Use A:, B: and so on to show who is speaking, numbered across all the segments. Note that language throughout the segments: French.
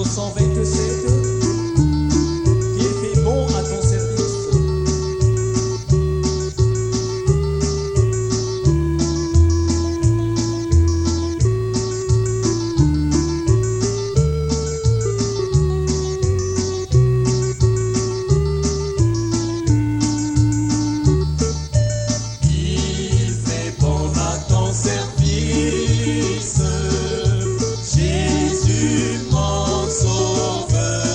A: 127, qui est fait bon à ton service.
B: Il fait bon à ton service, Jésus mon sauveur.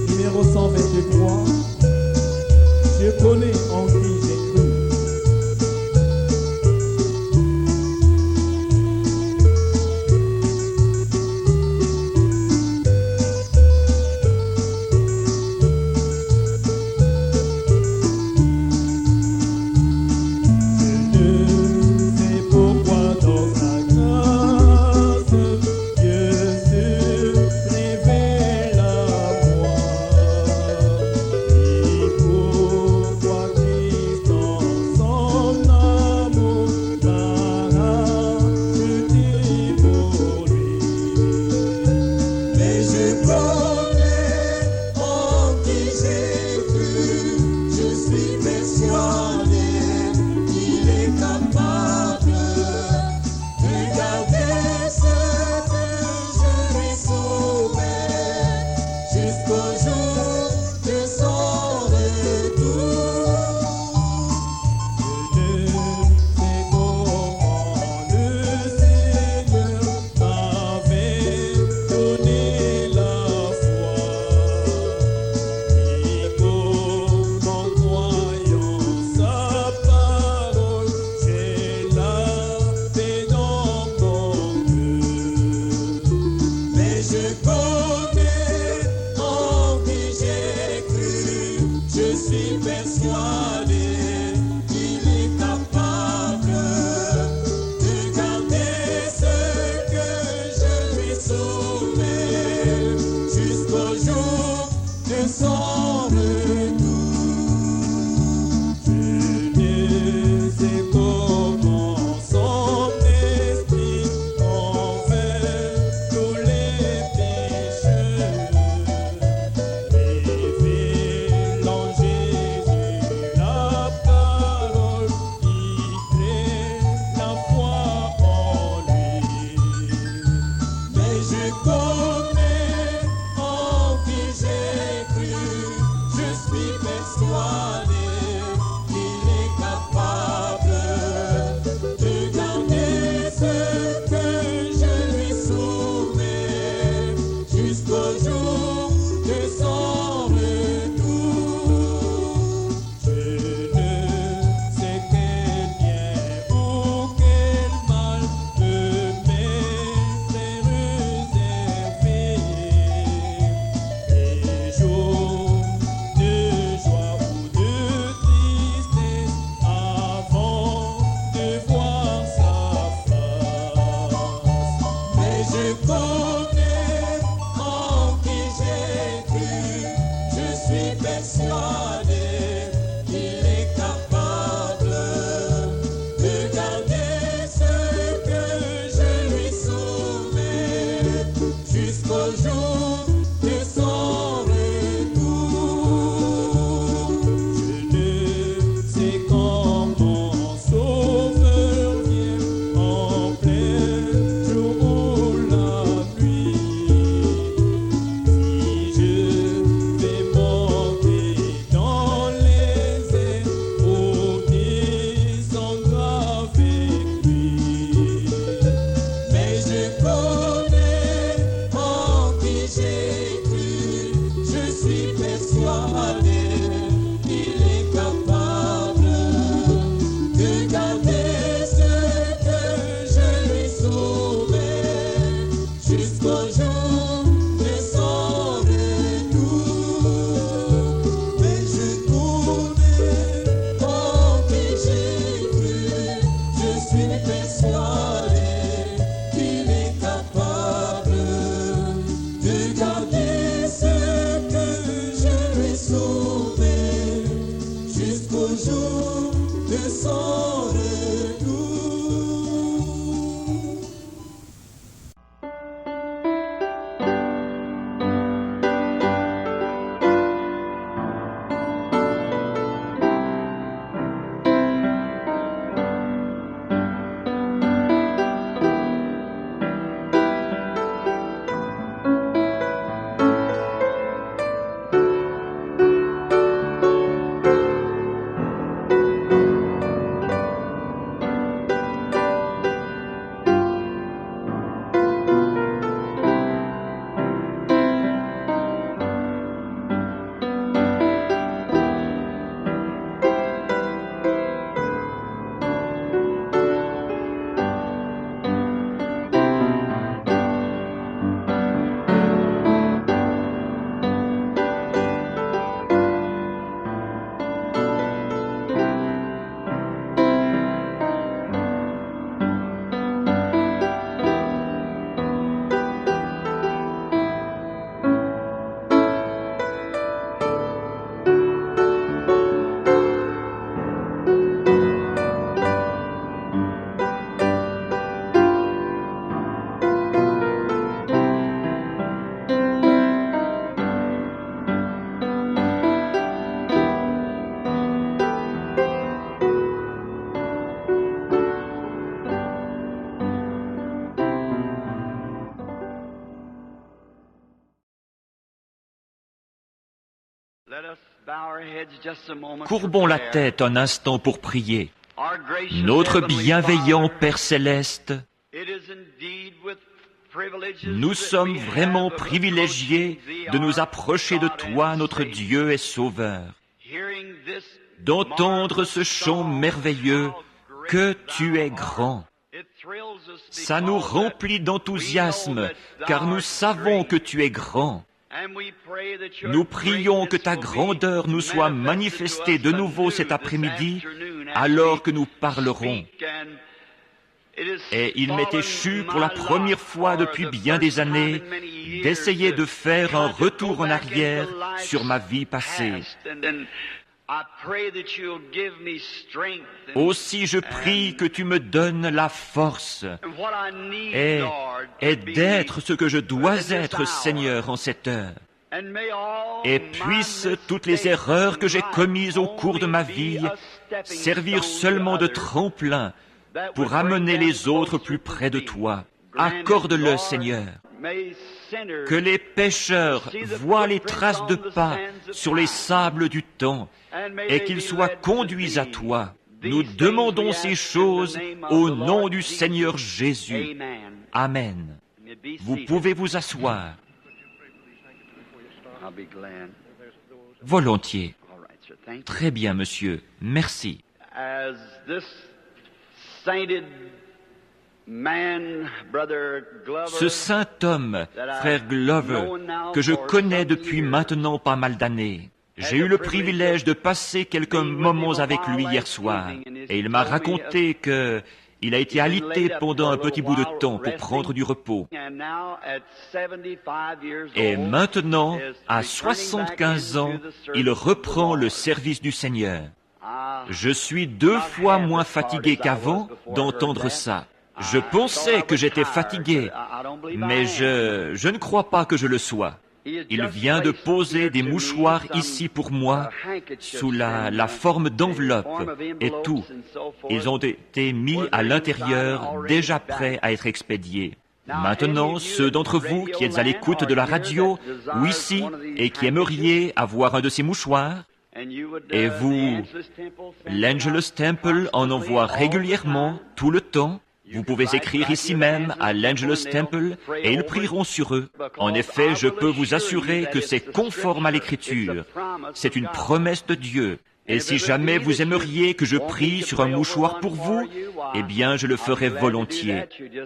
A: Numéro 123. Je connais en qui j'ai cru.
B: Je
C: Courbons la tête un instant pour prier. Notre bienveillant Père Céleste, nous sommes vraiment privilégiés de nous approcher de toi, notre Dieu et Sauveur, d'entendre ce chant merveilleux que tu es grand. Ça nous remplit d'enthousiasme, car nous savons que tu es grand. Nous prions que ta grandeur nous soit manifestée de nouveau cet après-midi, alors que nous parlerons. Et il m'est échu pour la première fois depuis bien des années d'essayer de faire un retour en arrière sur ma vie passée. Aussi je prie que tu me donnes la force et d'être ce que je dois être, Seigneur, en cette heure. Et puissent toutes les erreurs que j'ai commises au cours de ma vie servir seulement de tremplin pour amener les autres plus près de toi. Accorde-le, Seigneur. Que les pécheurs voient les traces de pas sur les sables du temps et qu'ils soient conduits à toi. Nous demandons ces choses au nom du Seigneur Jésus. Amen. Vous pouvez vous asseoir. Volontiers. Très bien, monsieur. Merci. Ce saint homme, frère Glover, que je connais depuis maintenant pas mal d'années, j'ai eu le privilège de passer quelques moments avec lui hier soir, et il m'a raconté que il a été alité pendant un petit bout de temps pour prendre du repos. Et maintenant, à 75 ans, il reprend le service du Seigneur. Je suis 2 fois moins fatigué qu'avant d'entendre ça. Je pensais que j'étais fatigué, mais je ne crois pas que je le sois. Il vient de poser des mouchoirs ici pour moi, sous la forme d'enveloppes et tout. Ils ont été mis à l'intérieur, déjà prêts à être expédiés. Maintenant, ceux d'entre vous qui êtes à l'écoute de la radio, ou ici, et qui aimeriez avoir un de ces mouchoirs, et vous, l'Angelus Temple en envoie régulièrement, tout le temps. Vous pouvez écrire ici même à l'Angelus Temple et ils prieront sur eux. En effet, je peux vous assurer que c'est conforme à l'Écriture. C'est une promesse de Dieu. Et si jamais vous aimeriez que je prie sur un mouchoir pour vous, eh bien, je le ferai volontiers.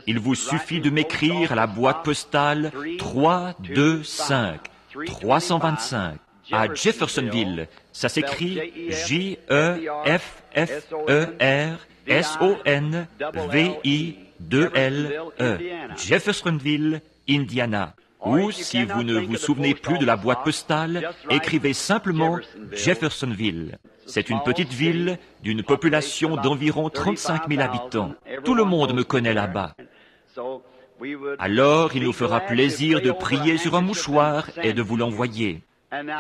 C: Il vous suffit de m'écrire à la boîte postale 325 325 à Jeffersonville. Ça s'écrit Jeffersonville, Jeffersonville, Indiana. Ou, si vous ne vous souvenez plus de la boîte postale, écrivez simplement Jeffersonville. C'est une petite ville d'une population d'environ 35 000 habitants. Tout le monde me connaît là-bas. Alors, il nous fera plaisir de prier sur un mouchoir et de vous l'envoyer.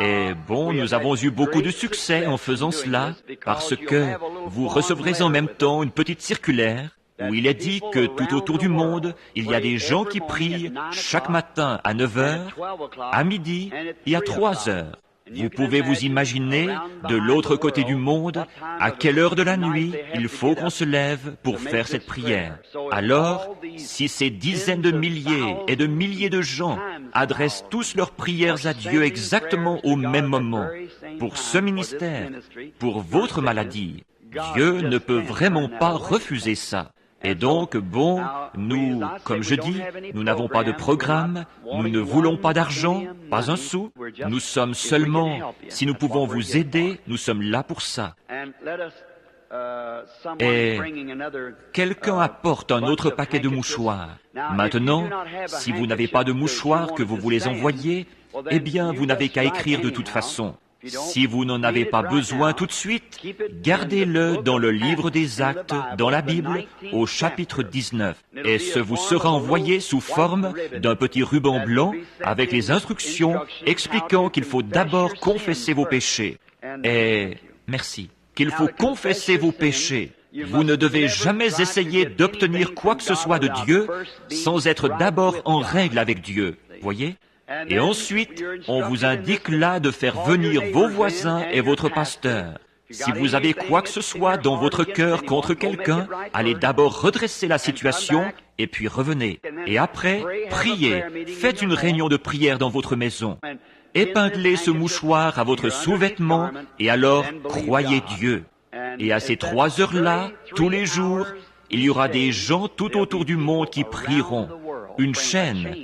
C: Et bon, nous avons eu beaucoup de succès en faisant cela, parce que vous recevrez en même temps une petite circulaire où il est dit que tout autour du monde, il y a des gens qui prient chaque matin à 9 heures, à midi et à 3 heures. Vous pouvez vous imaginer, de l'autre côté du monde, à quelle heure de la nuit il faut qu'on se lève pour faire cette prière. Alors, si ces dizaines de milliers et de milliers de gens adressent tous leurs prières à Dieu exactement au même moment, pour ce ministère, pour votre maladie, Dieu ne peut vraiment pas refuser ça. Et donc, bon, nous, comme je dis, nous n'avons pas de programme, nous ne voulons pas d'argent, pas un sou. Nous sommes seulement, si nous pouvons vous aider, nous sommes là pour ça. Et quelqu'un apporte un autre paquet de mouchoirs. Maintenant, si vous n'avez pas de mouchoirs que vous voulez envoyer, eh bien, vous n'avez qu'à écrire de toute façon. Si vous n'en avez pas besoin tout de suite, gardez-le dans le livre des Actes, dans la Bible, au chapitre 19. Et ce vous sera envoyé sous forme d'un petit ruban blanc avec les instructions expliquant qu'il faut d'abord confesser vos péchés. Et merci. Qu'il faut confesser vos péchés. Vous ne devez jamais essayer d'obtenir quoi que ce soit de Dieu sans être d'abord en règle avec Dieu. Voyez? Et ensuite, on vous indique là de faire venir vos voisins et votre pasteur. Si vous avez quoi que ce soit dans votre cœur contre quelqu'un, allez d'abord redresser la situation et puis revenez. Et après, priez, faites une réunion de prière dans votre maison. Épinglez ce mouchoir à votre sous-vêtement et alors croyez Dieu. Et à ces 3 heures-là, tous les jours, il y aura des gens tout autour du monde qui prieront. Une chaîne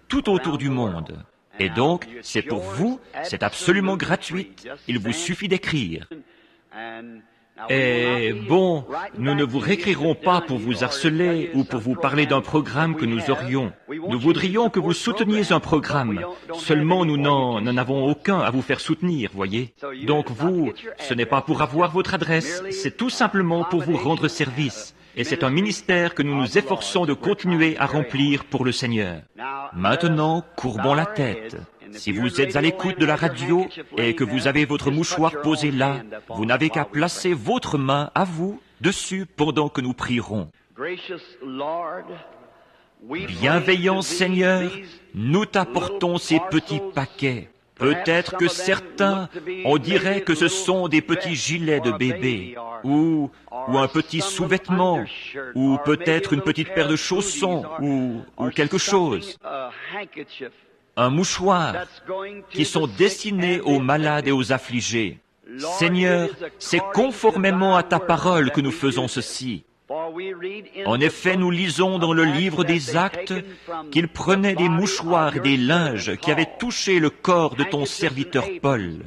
C: tout autour du monde. Et donc, c'est pour vous, c'est absolument gratuit. Il vous suffit d'écrire. Et bon, nous ne vous réécrirons pas pour vous harceler ou pour vous parler d'un programme que nous aurions. Nous voudrions que vous souteniez un programme. Seulement, nous n'en avons aucun à vous faire soutenir, voyez. Donc vous, ce n'est pas pour avoir votre adresse, c'est tout simplement pour vous rendre service. Et c'est un ministère que nous nous efforçons de continuer à remplir pour le Seigneur. Maintenant, courbons la tête. Si vous êtes à l'écoute de la radio et que vous avez votre mouchoir posé là, vous n'avez qu'à placer votre main à vous dessus pendant que nous prierons. Bienveillant Seigneur, nous t'apportons ces petits paquets. Peut-être que certains, on dirait que ce sont des petits gilets de bébé, ou un petit sous-vêtement, ou peut-être une petite paire de chaussons, ou quelque chose. Un mouchoir, qui sont destinés aux malades et aux affligés. Seigneur, c'est conformément à ta parole que nous faisons ceci. En effet, nous lisons dans le livre des Actes qu'il prenait des mouchoirs et des linges qui avaient touché le corps de ton serviteur Paul,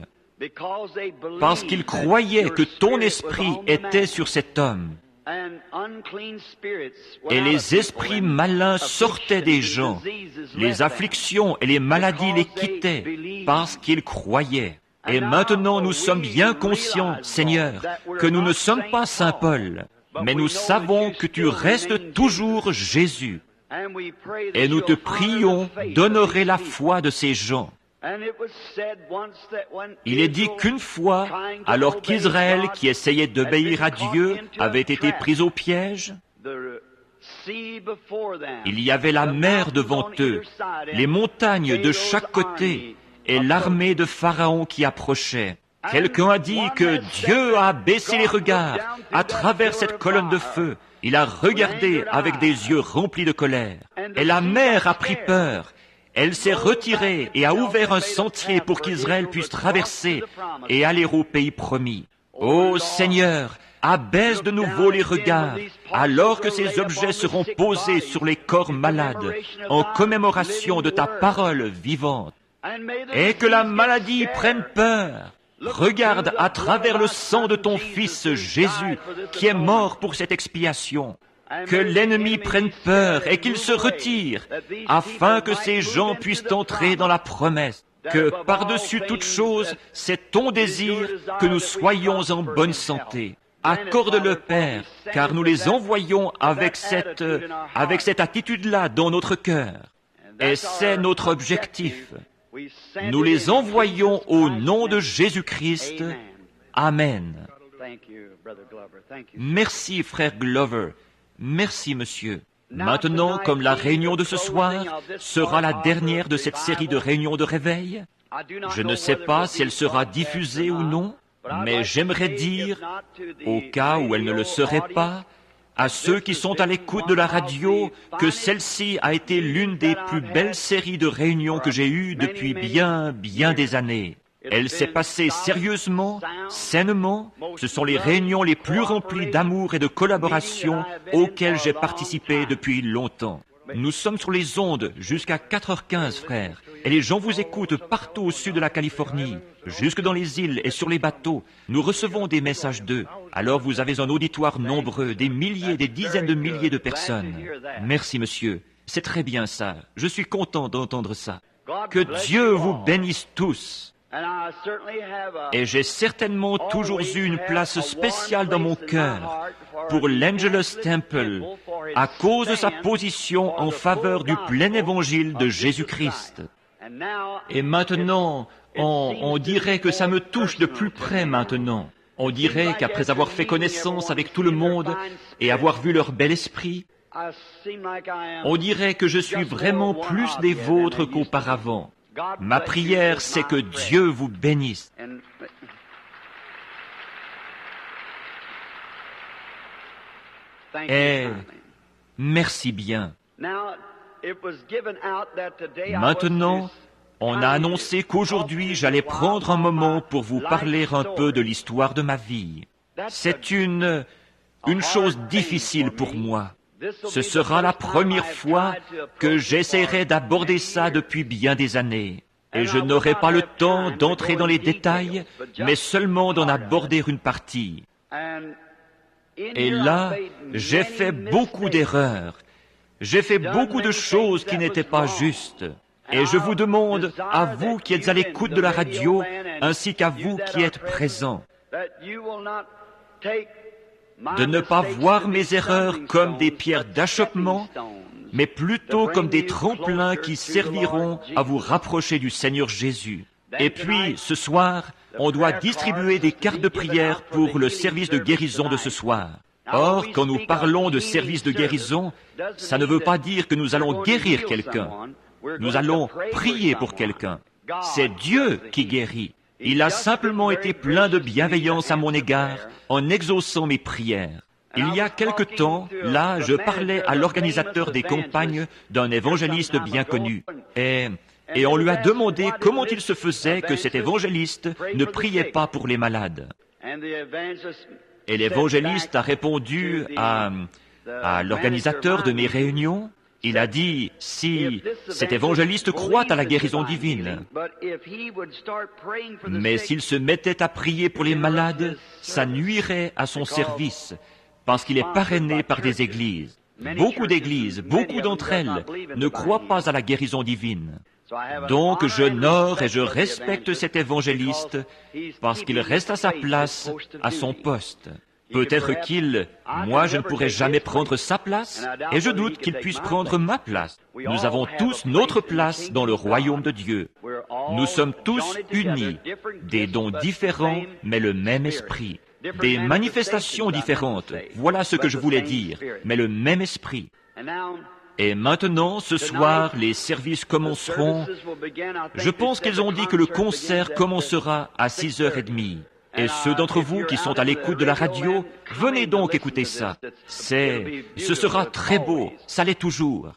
C: parce qu'il croyait que ton esprit était sur cet homme. Et les esprits malins sortaient des gens, les afflictions et les maladies les quittaient, parce qu'ils croyaient. Et maintenant nous sommes bien conscients, Seigneur, que nous ne sommes pas Saint Paul, mais nous savons que tu restes toujours Jésus. Et nous te prions d'honorer la foi de ces gens. Il est dit qu'une fois, alors qu'Israël, qui essayait d'obéir à Dieu, avait été pris au piège, il y avait la mer devant eux, les montagnes de chaque côté, et l'armée de Pharaon qui approchait. Quelqu'un a dit que Dieu a baissé les regards à travers cette colonne de feu. Il a regardé avec des yeux remplis de colère. Et la mer a pris peur. Elle s'est retirée et a ouvert un sentier pour qu'Israël puisse traverser et aller au pays promis. Ô Seigneur, abaisse de nouveau les regards, alors que ces objets seront posés sur les corps malades, en commémoration de ta parole vivante. Et que la maladie prenne peur. Regarde à travers le sang de ton Fils Jésus, qui est mort pour cette expiation. Que l'ennemi prenne peur et qu'il se retire, afin que ces gens puissent entrer dans la promesse. Que par-dessus toute chose, c'est ton désir que nous soyons en bonne santé. Accorde-le, Père, car nous les envoyons avec cette attitude-là dans notre cœur. Et c'est notre objectif. Nous les envoyons au nom de Jésus-Christ. Amen. Merci, frère Glover. Merci, monsieur. Maintenant, comme la réunion de ce soir sera la dernière de cette série de réunions de réveil, je ne sais pas si elle sera diffusée ou non, mais j'aimerais dire, au cas où elle ne le serait pas, à ceux qui sont à l'écoute de la radio, que celle-ci a été l'une des plus belles séries de réunions que j'ai eues depuis bien des années. Elle s'est passée sérieusement, sainement. Ce sont les réunions les plus remplies d'amour et de collaboration auxquelles j'ai participé depuis longtemps. Nous sommes sur les ondes jusqu'à 4h15, frères, et les gens vous écoutent partout au sud de la Californie, jusque dans les îles et sur les bateaux. Nous recevons des messages d'eux. Alors vous avez un auditoire nombreux, des milliers, des dizaines de milliers de personnes. Merci, monsieur. C'est très bien ça. Je suis content d'entendre ça. Que Dieu vous bénisse tous. Et j'ai certainement toujours eu une place spéciale dans mon cœur pour l'Angelus Temple à cause de sa position en faveur du plein évangile de Jésus-Christ. Et maintenant, on dirait que ça me touche de plus près maintenant. On dirait qu'après avoir fait connaissance avec tout le monde et avoir vu leur bel esprit, on dirait que je suis vraiment plus des vôtres qu'auparavant. Ma prière, c'est que Dieu vous bénisse. Et merci bien. Maintenant, on a annoncé qu'aujourd'hui, j'allais prendre un moment pour vous parler un peu de l'histoire de ma vie. C'est une chose difficile pour moi. Ce sera la première fois que j'essaierai d'aborder ça depuis bien des années. Et je n'aurai pas le temps d'entrer dans les détails, mais seulement d'en aborder une partie. Et là, j'ai fait beaucoup d'erreurs. J'ai fait beaucoup de choses qui n'étaient pas justes. Et je vous demande, à vous qui êtes à l'écoute de la radio, ainsi qu'à vous qui êtes présents, de ne pas voir mes erreurs comme des pierres d'achoppement, mais plutôt comme des tremplins qui serviront à vous rapprocher du Seigneur Jésus. Et puis, ce soir, on doit distribuer des cartes de prière pour le service de guérison de ce soir. Or, quand nous parlons de service de guérison, ça ne veut pas dire que nous allons guérir quelqu'un. Nous allons prier pour quelqu'un. C'est Dieu qui guérit. Il a simplement été plein de bienveillance à mon égard en exaucant mes prières. Il y a quelque temps, là, je parlais à l'organisateur des campagnes d'un évangéliste bien connu. Et on lui a demandé comment il se faisait que cet évangéliste ne priait pas pour les malades. Et l'évangéliste a répondu à l'organisateur de mes réunions. Il a dit, si cet évangéliste croit à la guérison divine, mais s'il se mettait à prier pour les malades, ça nuirait à son service, parce qu'il est parrainé par des églises. Beaucoup d'églises, beaucoup d'entre elles, ne croient pas à la guérison divine. Donc j'honore et je respecte cet évangéliste, parce qu'il reste à sa place, à son poste. Peut-être moi je ne pourrai jamais prendre sa place, et je doute qu'il puisse prendre ma place. Nous avons tous notre place dans le royaume de Dieu. Nous sommes tous unis, des dons différents, mais le même esprit. Des manifestations différentes, voilà ce que je voulais dire, mais le même esprit. Et maintenant, ce soir, les services commenceront. Je pense qu'ils ont dit que le concert commencera à 6h30. Et ceux d'entre vous qui sont à l'écoute de la radio, venez donc écouter ça. Ce sera très beau, ça l'est toujours.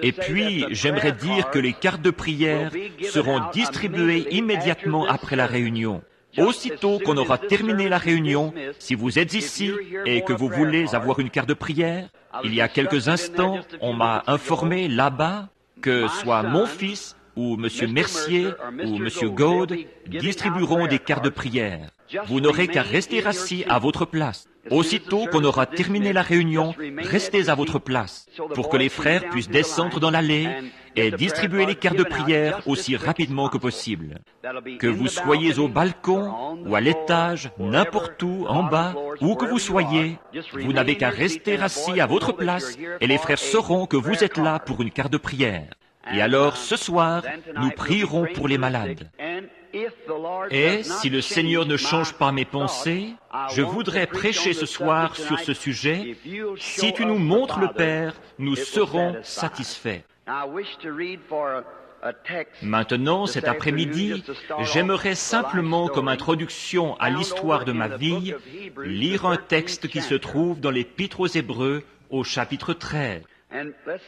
C: Et puis, j'aimerais dire que les cartes de prière seront distribuées immédiatement après la réunion. Aussitôt qu'on aura terminé la réunion, si vous êtes ici et que vous voulez avoir une carte de prière, il y a quelques instants, on m'a informé là-bas que soit mon fils ou M. Mercier ou M. Gaude distribueront des cartes de prière. Vous n'aurez qu'à rester assis à votre place. Aussitôt qu'on aura terminé la réunion, restez à votre place pour que les frères puissent descendre dans l'allée et distribuer les cartes de prière aussi rapidement que possible. Que vous soyez au balcon ou à l'étage, n'importe où, en bas, où que vous soyez, vous n'avez qu'à rester assis à votre place et les frères sauront que vous êtes là pour une carte de prière. Et alors, ce soir, nous prierons pour les malades. Et si le Seigneur ne change pas mes pensées, je voudrais prêcher ce soir sur ce sujet. Si tu nous montres le Père, nous serons satisfaits. Maintenant, cet après-midi, j'aimerais simplement, comme introduction à l'histoire de ma vie, lire un texte qui se trouve dans l'Épître aux Hébreux, au chapitre 13.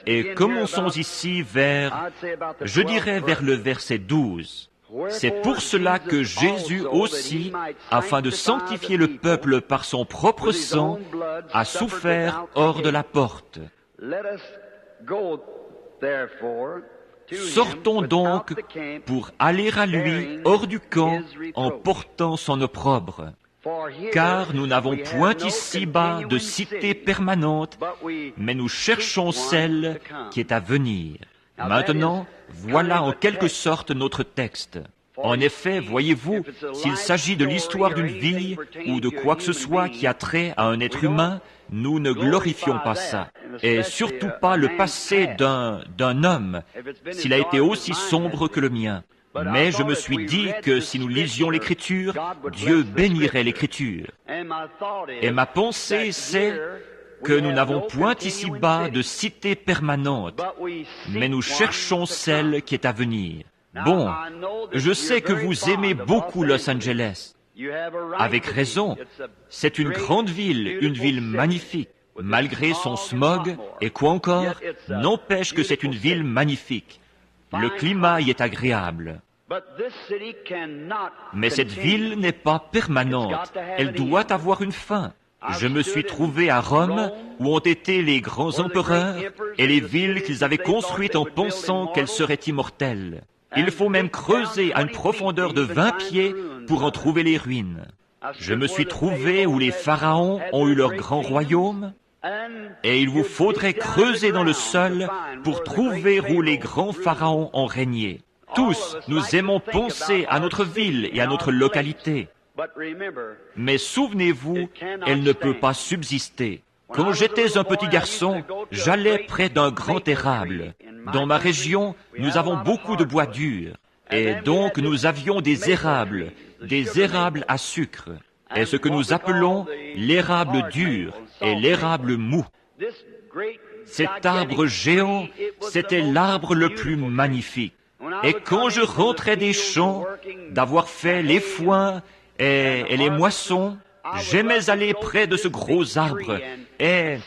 C: Et commençons ici je dirais vers le verset 12. C'est pour cela que Jésus aussi, afin de sanctifier le peuple par son propre sang, a souffert hors de la porte. Sortons donc pour aller à lui hors du camp en portant son opprobre. Car nous n'avons point ici-bas de cité permanente, mais nous cherchons celle qui est à venir. Maintenant, voilà en quelque sorte notre texte. En effet, voyez-vous, s'il s'agit de l'histoire d'une vie ou de quoi que ce soit qui a trait à un être humain, nous ne glorifions pas ça. Et surtout pas le passé d'un homme, s'il a été aussi sombre que le mien. Mais je me suis dit que si nous lisions l'Écriture, Dieu bénirait l'Écriture. Et ma pensée, c'est que nous n'avons point ici-bas de cité permanente, mais nous cherchons celle qui est à venir. Bon, je sais que vous aimez beaucoup Los Angeles. Avec raison, c'est une grande ville, une ville magnifique. Malgré son smog, et quoi encore, n'empêche que c'est une ville magnifique. Le climat y est agréable. Mais cette ville n'est pas permanente, elle doit avoir une fin. Je me suis trouvé à Rome, où ont été les grands empereurs et les villes qu'ils avaient construites en pensant qu'elles seraient immortelles. Il faut même creuser à une profondeur de 20 pieds pour en trouver les ruines. Je me suis trouvé où les pharaons ont eu leur grand royaume, et il vous faudrait creuser dans le sol pour trouver où les grands pharaons ont régné. Tous, nous aimons penser à notre ville et à notre localité. Mais souvenez-vous, elle ne peut pas subsister. Quand j'étais un petit garçon, j'allais près d'un grand érable. Dans ma région, nous avons beaucoup de bois dur. Et donc, nous avions des érables à sucre. Et ce que nous appelons l'érable dur et l'érable mou. Cet arbre géant, c'était l'arbre le plus magnifique. Et quand je rentrais des champs, d'avoir fait les foins et les moissons, j'aimais aller près de ce gros arbre et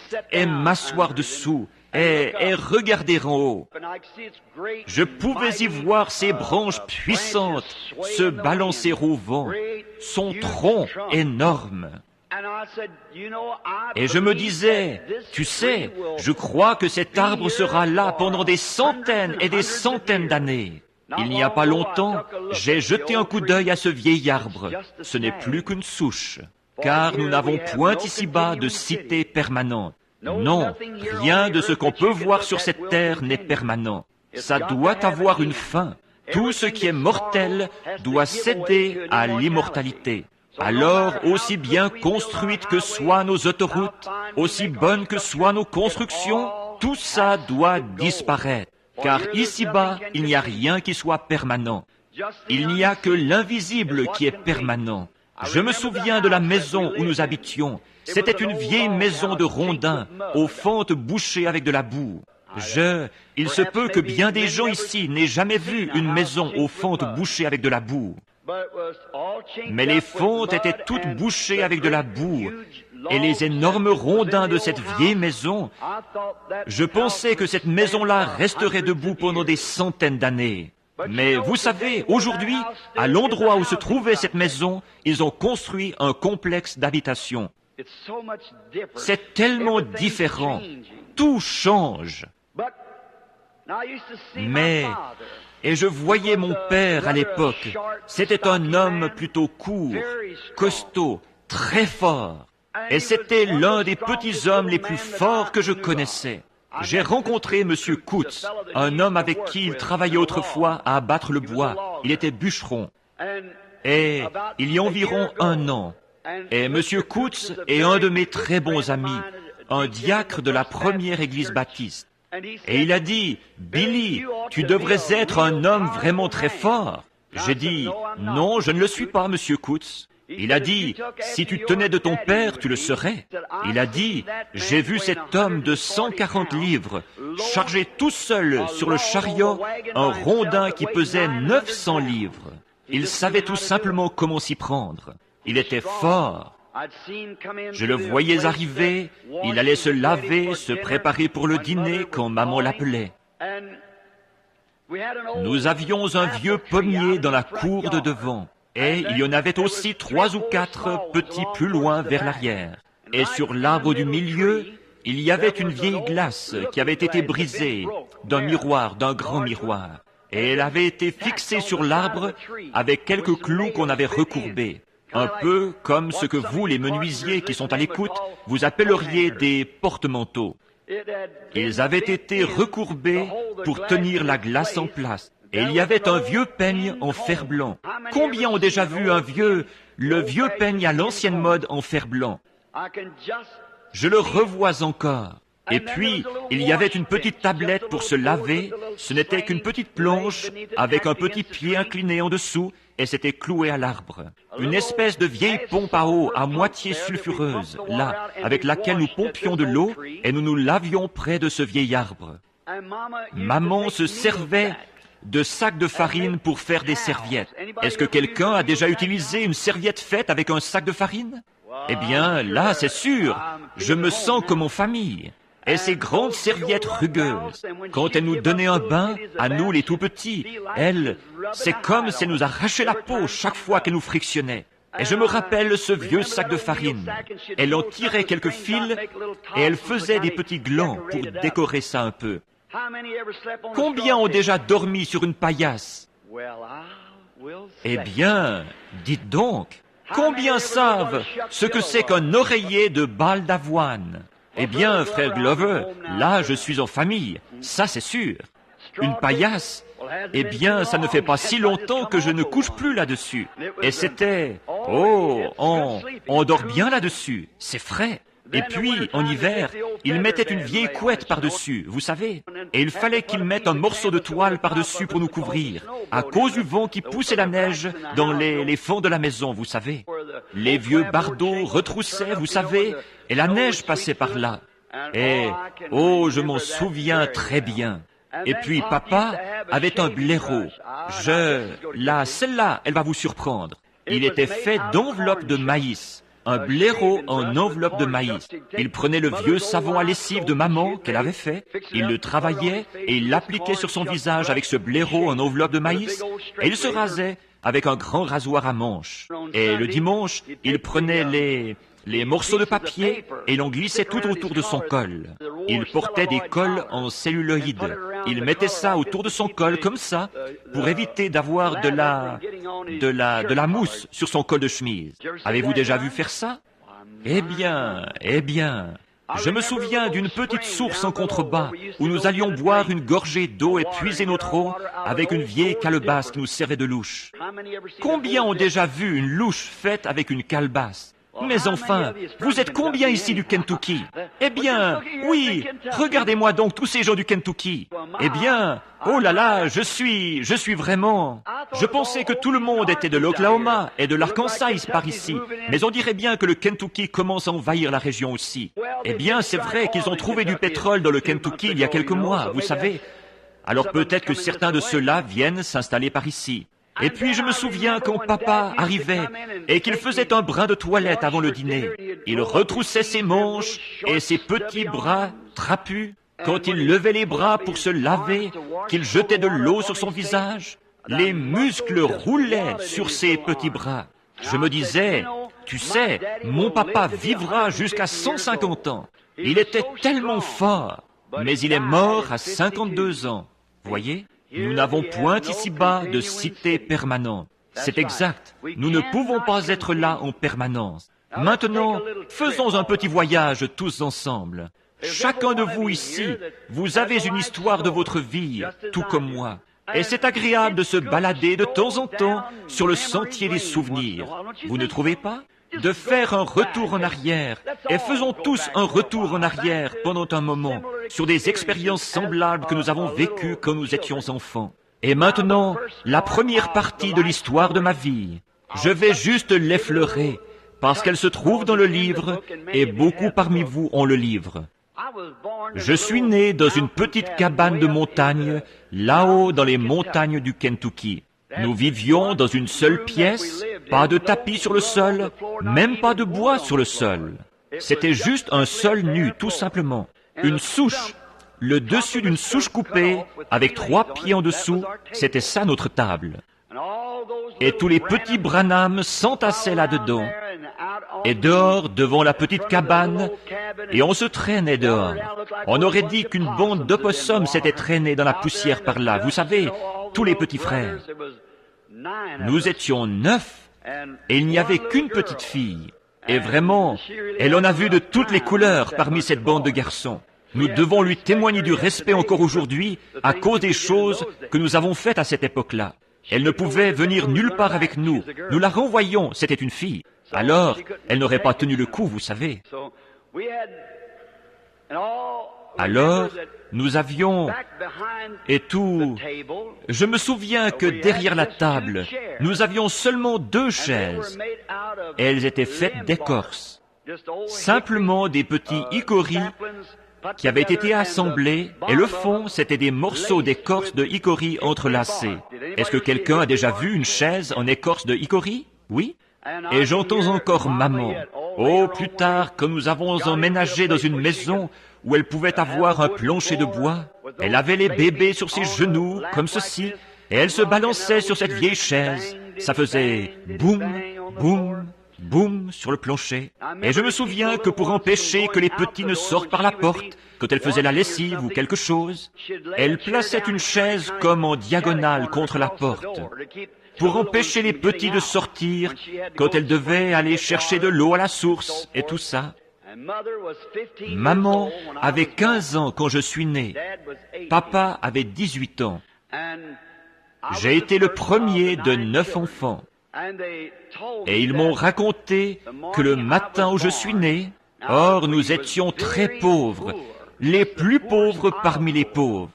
C: m'asseoir dessous et regarder en haut. Je pouvais y voir ses branches puissantes se balancer au vent, son tronc énorme. Et je me disais, tu sais, je crois que cet arbre sera là pendant des centaines et des centaines d'années. Il n'y a pas longtemps, j'ai jeté un coup d'œil à ce vieil arbre. Ce n'est plus qu'une souche, car nous n'avons point ici-bas de cité permanente. Non, rien de ce qu'on peut voir sur cette terre n'est permanent. Ça doit avoir une fin. Tout ce qui est mortel doit céder à l'immortalité. Alors, aussi bien construites que soient nos autoroutes, aussi bonnes que soient nos constructions, tout ça doit disparaître. Car ici-bas, il n'y a rien qui soit permanent. Il n'y a que l'invisible qui est permanent. Je me souviens de la maison où nous habitions. C'était une vieille maison de rondins, aux fentes bouchées avec de la boue. Il se peut que bien des gens ici n'aient jamais vu une maison aux fentes bouchées avec de la boue. Mais les fentes étaient toutes bouchées avec de la boue, et les énormes rondins de cette vieille maison, je pensais que cette maison-là resterait debout pendant des centaines d'années. Mais vous savez, aujourd'hui, à l'endroit où se trouvait cette maison, ils ont construit un complexe d'habitation. C'est tellement différent. Tout change. Et je voyais mon père à l'époque. C'était un homme plutôt court, costaud, très fort. Et c'était l'un des petits hommes les plus forts que je connaissais. J'ai rencontré M. Coutts, un homme avec qui il travaillait autrefois à abattre le bois. Il était bûcheron. Et il y a environ 1 an. Et M. Coutts est un de mes très bons amis, un diacre de la première église baptiste. Et il a dit, « Billy, tu devrais être un homme vraiment très fort. » J'ai dit, « Non, je ne le suis pas, Monsieur Coutts. » Il a dit, « Si tu tenais de ton père, tu le serais. » Il a dit, « J'ai vu cet homme de 140 livres charger tout seul sur le chariot un rondin qui pesait 900 livres. » Il savait tout simplement comment s'y prendre. Il était fort. Je le voyais arriver, il allait se laver, se préparer pour le dîner quand maman l'appelait. Nous avions un vieux pommier dans la cour de devant, et il y en avait aussi 3 ou 4 petits plus loin vers l'arrière. Et sur l'arbre du milieu, il y avait une vieille glace qui avait été brisée d'un miroir, d'un grand miroir. Et elle avait été fixée sur l'arbre avec quelques clous qu'on avait recourbés. Un peu comme ce que vous, les menuisiers qui sont à l'écoute, vous appelleriez des porte-manteaux. Ils avaient été recourbés pour tenir la glace en place. Et il y avait un vieux peigne en fer blanc. Combien ont déjà vu le vieux peigne à l'ancienne mode en fer blanc? Je le revois encore. Et puis, il y avait une petite tablette pour se laver. Ce n'était qu'une petite planche avec un petit pied incliné en dessous et s'était clouée à l'arbre. Une espèce de vieille pompe à eau à moitié sulfureuse, là, avec laquelle nous pompions de l'eau et nous nous lavions près de ce vieil arbre. Maman se servait de sacs de farine pour faire des serviettes. Est-ce que quelqu'un a déjà utilisé une serviette faite avec un sac de farine? Eh bien, là, c'est sûr, je me sens comme en famille. Et ces grandes serviettes rugueuses, quand elle nous donnait un bain, à nous les tout petits, c'est comme si elle nous arrachait la peau chaque fois qu'elle nous frictionnait. Et je me rappelle ce vieux sac de farine. Elle en tirait quelques fils et elle faisait des petits glands pour décorer ça un peu. Combien ont déjà dormi sur une paillasse? Eh bien, dites donc, combien savent ce que c'est qu'un oreiller de balle d'avoine? Eh bien, frère Glover, là, je suis en famille, ça c'est sûr. Une paillasse, eh bien, ça ne fait pas si longtemps que je ne couche plus là-dessus. Et c'était, on dort bien là-dessus, c'est frais. Et puis, en hiver, ils mettaient une vieille couette par-dessus, vous savez. Et il fallait qu'ils mettent un morceau de toile par-dessus pour nous couvrir, à cause du vent qui poussait la neige dans les fonds de la maison, vous savez. Les vieux bardeaux retroussaient, vous savez, et la neige passait par là. Et, je m'en souviens très bien. Et puis, papa avait un blaireau. Celle-là, elle va vous surprendre. Il était fait d'enveloppes de maïs. Un blaireau en enveloppe de maïs. Il prenait le vieux savon à lessive de maman qu'elle avait fait, il le travaillait et il l'appliquait sur son visage avec ce blaireau en enveloppe de maïs, et il se rasait avec un grand rasoir à manches. Et le dimanche, il prenait les morceaux de papier et l'en glissait tout autour de son col. Il portait des cols en celluloïde. Il mettait ça autour de son col comme ça pour éviter d'avoir de la mousse sur son col de chemise. Avez-vous déjà vu faire ça? Eh bien, je me souviens d'une petite source en contrebas où nous allions boire une gorgée d'eau et puiser notre eau avec une vieille calebasse qui nous servait de louche. Combien ont déjà vu une louche faite avec une calebasse? Mais enfin, vous êtes combien ici du Kentucky? Eh bien, oui, regardez-moi donc tous ces gens du Kentucky. Eh bien, oh là là, je suis vraiment... Je pensais que tout le monde était de l'Oklahoma et de l'Arkansas par ici, mais on dirait bien que le Kentucky commence à envahir la région aussi. Eh bien, c'est vrai qu'ils ont trouvé du pétrole dans le Kentucky il y a quelques mois, vous savez. Alors peut-être que certains de ceux-là viennent s'installer par ici. Et puis je me souviens quand papa arrivait et qu'il faisait un brin de toilette avant le dîner. Il retroussait ses manches et ses petits bras trapus. Quand il levait les bras pour se laver, qu'il jetait de l'eau sur son visage, les muscles roulaient sur ses petits bras. Je me disais, tu sais, mon papa vivra jusqu'à 150 ans. Il était tellement fort, mais il est mort à 52 ans. Voyez ? Nous n'avons point ici-bas de cité permanente. C'est exact. Nous ne pouvons pas être là en permanence. Maintenant, faisons un petit voyage tous ensemble. Chacun de vous ici, vous avez une histoire de votre vie, tout comme moi. Et c'est agréable de se balader de temps en temps sur le sentier des souvenirs. Vous ne trouvez pas ? De faire un retour en arrière. Et faisons tous un retour en arrière pendant un moment sur des expériences semblables que nous avons vécues quand nous étions enfants. Et maintenant, la première partie de l'histoire de ma vie. Je vais juste l'effleurer parce qu'elle se trouve dans le livre et beaucoup parmi vous ont le livre. Je suis né dans une petite cabane de montagne, là-haut dans les montagnes du Kentucky. Nous vivions dans une seule pièce, pas de tapis sur le sol, même pas de bois sur le sol. C'était juste un sol nu, tout simplement. Une souche, le dessus d'une souche coupée, avec 3 pieds en dessous, c'était ça notre table. Et tous les petits branhams s'entassaient là-dedans. Et dehors, devant la petite cabane, et on se traînait dehors. On aurait dit qu'une bande d'opossums s'était traînée dans la poussière par là. Vous savez, tous les petits frères. Nous étions 9, et il n'y avait qu'une petite fille. Et vraiment, elle en a vu de toutes les couleurs parmi cette bande de garçons. Nous devons lui témoigner du respect encore aujourd'hui à cause des choses que nous avons faites à cette époque-là. Elle ne pouvait venir nulle part avec nous. Nous la renvoyions, c'était une fille. Alors, elle n'aurait pas tenu le coup, vous savez. Alors, nous avions et tout. Je me souviens que derrière la table, nous avions seulement 2 chaises. Elles étaient faites d'écorce, simplement des petits hickories qui avaient été assemblés, et le fond, c'était des morceaux d'écorce de hickory entrelacés. Est-ce que quelqu'un a déjà vu une chaise en écorce de hickory? Oui. Et j'entends encore maman. Oh, plus tard, quand nous avons emménagé dans une maison où elle pouvait avoir un plancher de bois, elle avait les bébés sur ses genoux, comme ceci, et elle se balançait sur cette vieille chaise. Ça faisait boum, boum, boum sur le plancher. Et je me souviens que pour empêcher que les petits ne sortent par la porte, quand elle faisait la lessive ou quelque chose, elle plaçait une chaise comme en diagonale contre la porte, pour empêcher les petits de sortir quand elle devait aller chercher de l'eau à la source et tout ça. Maman avait 15 ans quand je suis né. Papa avait 18 ans. J'ai été le premier de 9 enfants. Et ils m'ont raconté que le matin où je suis né, or nous étions très pauvres, les plus pauvres parmi les pauvres.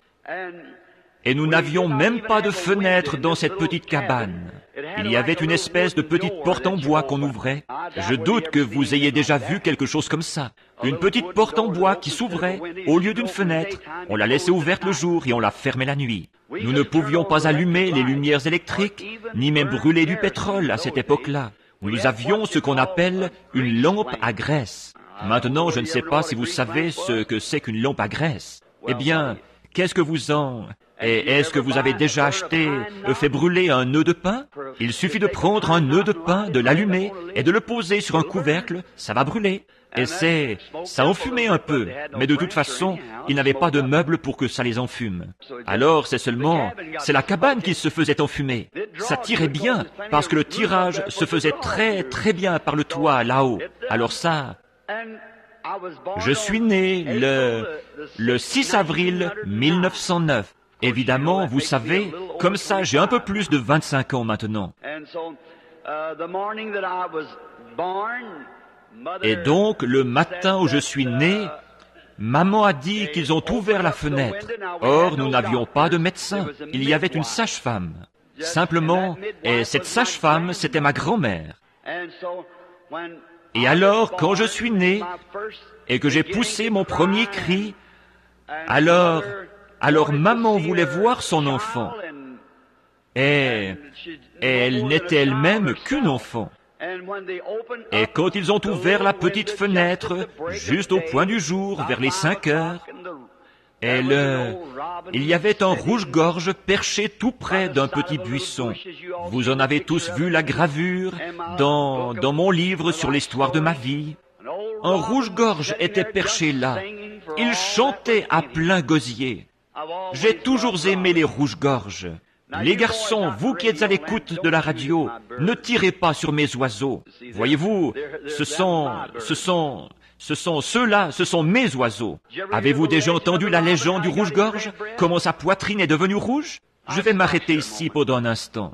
C: Et nous n'avions même pas de fenêtre dans cette petite cabane. Il y avait une espèce de petite porte en bois qu'on ouvrait. Je doute que vous ayez déjà vu quelque chose comme ça. Une petite porte en bois qui s'ouvrait au lieu d'une fenêtre. On la laissait ouverte le jour et on la fermait la nuit. Nous ne pouvions pas allumer les lumières électriques, ni même brûler du pétrole à cette époque-là. Nous avions ce qu'on appelle une lampe à graisse. Maintenant, je ne sais pas si vous savez ce que c'est qu'une lampe à graisse. Eh bien, qu'est-ce que vous en... Et est-ce que vous avez déjà fait brûler un nœud de pain? Il suffit de prendre un nœud de pain, de l'allumer et de le poser sur un couvercle, ça va brûler. Et ça enfumait un peu, mais de toute façon, ils n'avaient pas de meubles pour que ça les enfume. Alors c'est la cabane qui se faisait enfumer. Ça tirait bien, parce que le tirage se faisait très très bien par le toit là-haut. Alors ça... Je suis né le 6 avril 1909. Évidemment, vous savez, comme ça, j'ai un peu plus de 25 ans maintenant. Et donc, le matin où je suis né, maman a dit qu'ils ont ouvert la fenêtre. Or, nous n'avions pas de médecin. Il y avait une sage-femme. Simplement, et cette sage-femme, c'était ma grand-mère. Et alors, quand je suis né, et que j'ai poussé mon premier cri, alors maman voulait voir son enfant. Et elle n'était elle-même qu'une enfant. Et quand ils ont ouvert la petite fenêtre, juste au point du jour, vers les 5 heures, il y avait un rouge-gorge perché tout près d'un petit buisson. Vous en avez tous vu la gravure dans mon livre sur l'histoire de ma vie. Un rouge-gorge était perché là. Il chantait à plein gosier. J'ai toujours aimé les rouges-gorges. Les garçons, vous qui êtes à l'écoute de la radio, ne tirez pas sur mes oiseaux. Voyez-vous, ce sont ceux-là, ce sont mes oiseaux. Avez-vous déjà entendu la légende du rouge-gorge? Comment sa poitrine est devenue rouge? Je vais m'arrêter ici pendant un instant.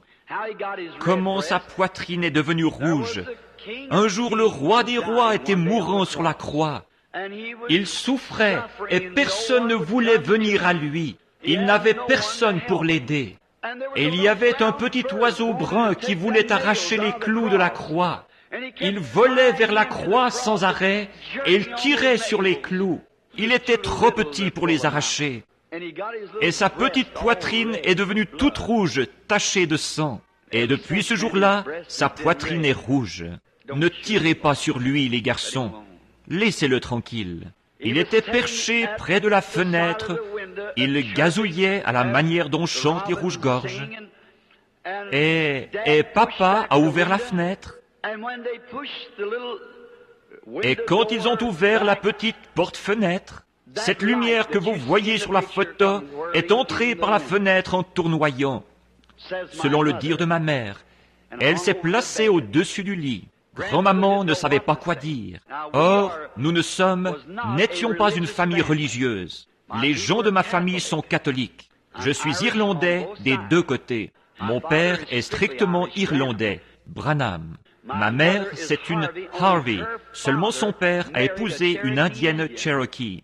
C: Comment sa poitrine est devenue rouge? Un jour, le roi des rois était mourant sur la croix. Il souffrait et personne ne voulait venir à lui. Il n'avait personne pour l'aider. Et il y avait un petit oiseau brun qui voulait arracher les clous de la croix. Il volait vers la croix sans arrêt et il tirait sur les clous. Il était trop petit pour les arracher. Et sa petite poitrine est devenue toute rouge, tachée de sang. Et depuis ce jour-là, sa poitrine est rouge. Ne tirez pas sur lui, les garçons. Laissez-le tranquille. Il était perché près de la fenêtre. Il gazouillait à la manière dont chantent les rouges-gorges. Et papa a ouvert la fenêtre. Et quand ils ont ouvert la petite porte-fenêtre, cette lumière que vous voyez sur la photo est entrée par la fenêtre en tournoyant. Selon le dire de ma mère, elle s'est placée au-dessus du lit. Grand-maman ne savait pas quoi dire. Or, nous n'étions pas une famille religieuse. Les gens de ma famille sont catholiques. Je suis irlandais des deux côtés. Mon père est strictement irlandais, Branham. Ma mère, c'est une Harvey. Seulement son père a épousé une indienne Cherokee.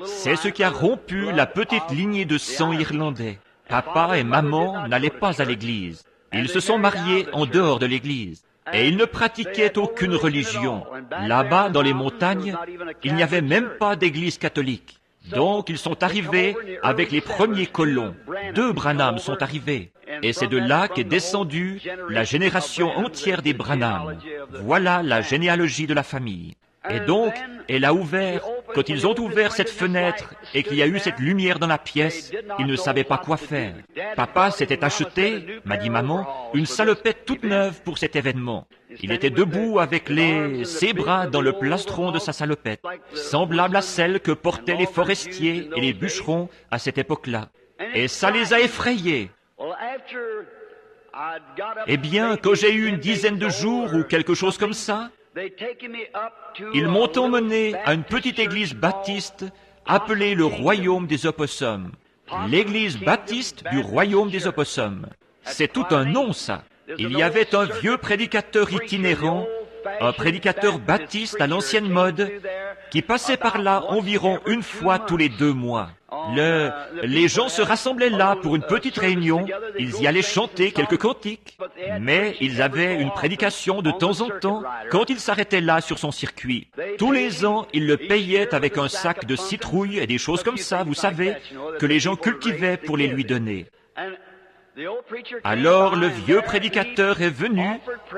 C: C'est ce qui a rompu la petite lignée de sang irlandais. Papa et maman n'allaient pas à l'église. Ils se sont mariés en dehors de l'église. Et ils ne pratiquaient aucune religion. Là-bas, dans les montagnes, il n'y avait même pas d'église catholique. Donc, ils sont arrivés avec les premiers colons. 2 Branham sont arrivés. Et c'est de là qu'est descendue la génération entière des Branham. Voilà la généalogie de la famille. Et donc, elle a ouvert, quand ils ont ouvert cette fenêtre et qu'il y a eu cette lumière dans la pièce, ils ne savaient pas quoi faire. Papa s'était acheté, m'a dit maman, une salopette toute neuve pour cet événement. Il était debout avec ses bras dans le plastron de sa salopette, semblable à celle que portaient les forestiers et les bûcherons à cette époque-là. Et ça les a effrayés. Eh bien, quand j'ai eu une dizaine de jours ou quelque chose comme ça, ils m'ont emmené à une petite église baptiste appelée le Royaume des Opossums. L'église baptiste du Royaume des Opossums. C'est tout un nom, ça. Il y avait un vieux prédicateur itinérant, un prédicateur baptiste à l'ancienne mode, qui passait par là environ une fois tous les 2 mois. Les gens se rassemblaient là pour une petite réunion, ils y allaient chanter quelques cantiques, mais ils avaient une prédication de temps en temps quand il s'arrêtait là sur son circuit. Tous les ans, ils le payaient avec un sac de citrouilles et des choses comme ça, vous savez, que les gens cultivaient pour les lui donner. Alors le vieux prédicateur est venu,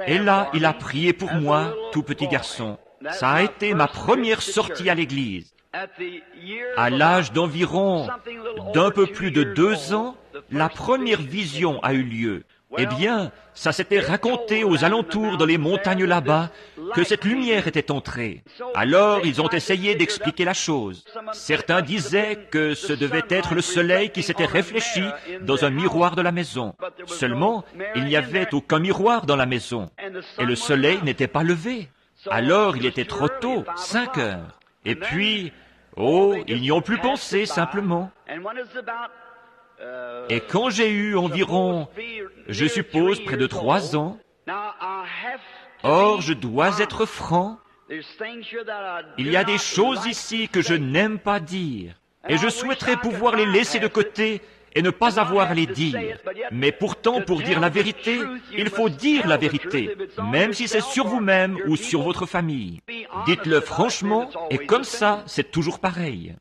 C: et là, il a prié pour moi, tout petit garçon. Ça a été ma première sortie à l'église. À l'âge d'environ d'un peu plus de 2 ans, la première vision a eu lieu. Eh bien, ça s'était raconté aux alentours dans les montagnes là-bas que cette lumière était entrée. Alors, ils ont essayé d'expliquer la chose. Certains disaient que ce devait être le soleil qui s'était réfléchi dans un miroir de la maison. Seulement, il n'y avait aucun miroir dans la maison. Et le soleil n'était pas levé. Alors, il était trop tôt, 5 heures. Et puis, ils n'y ont plus pensé simplement. Et quand j'ai eu environ, je suppose, près de 3 ans, or je dois être franc, il y a des choses ici que je n'aime pas dire, et je souhaiterais pouvoir les laisser de côté et ne pas avoir à les dire. Mais pourtant, pour dire la vérité, il faut dire la vérité, même si c'est sur vous-même ou sur votre famille. Dites-le franchement, et comme ça, c'est toujours pareil.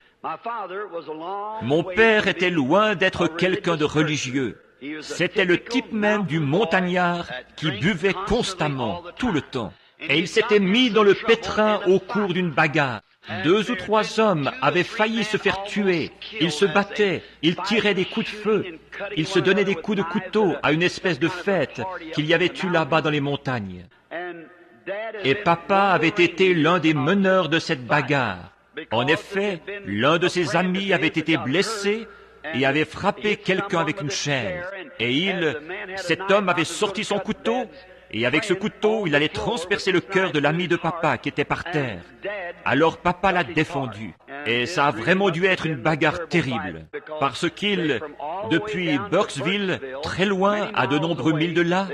C: Mon père était loin d'être quelqu'un de religieux. C'était le type même du montagnard qui buvait constamment, tout le temps. Et il s'était mis dans le pétrin au cours d'une bagarre. 2 ou 3 hommes avaient failli se faire tuer. Ils se battaient, ils tiraient des coups de feu, ils se donnaient des coups de couteau à une espèce de fête qu'il y avait eu là-bas dans les montagnes. Et papa avait été l'un des meneurs de cette bagarre. En effet, l'un de ses amis avait été blessé et avait frappé quelqu'un avec une chaise. Et cet homme avait sorti son couteau, et avec ce couteau, il allait transpercer le cœur de l'ami de papa qui était par terre. Alors papa l'a défendu. Et ça a vraiment dû être une bagarre terrible. Parce depuis Burkesville, très loin, à de nombreux milles de là,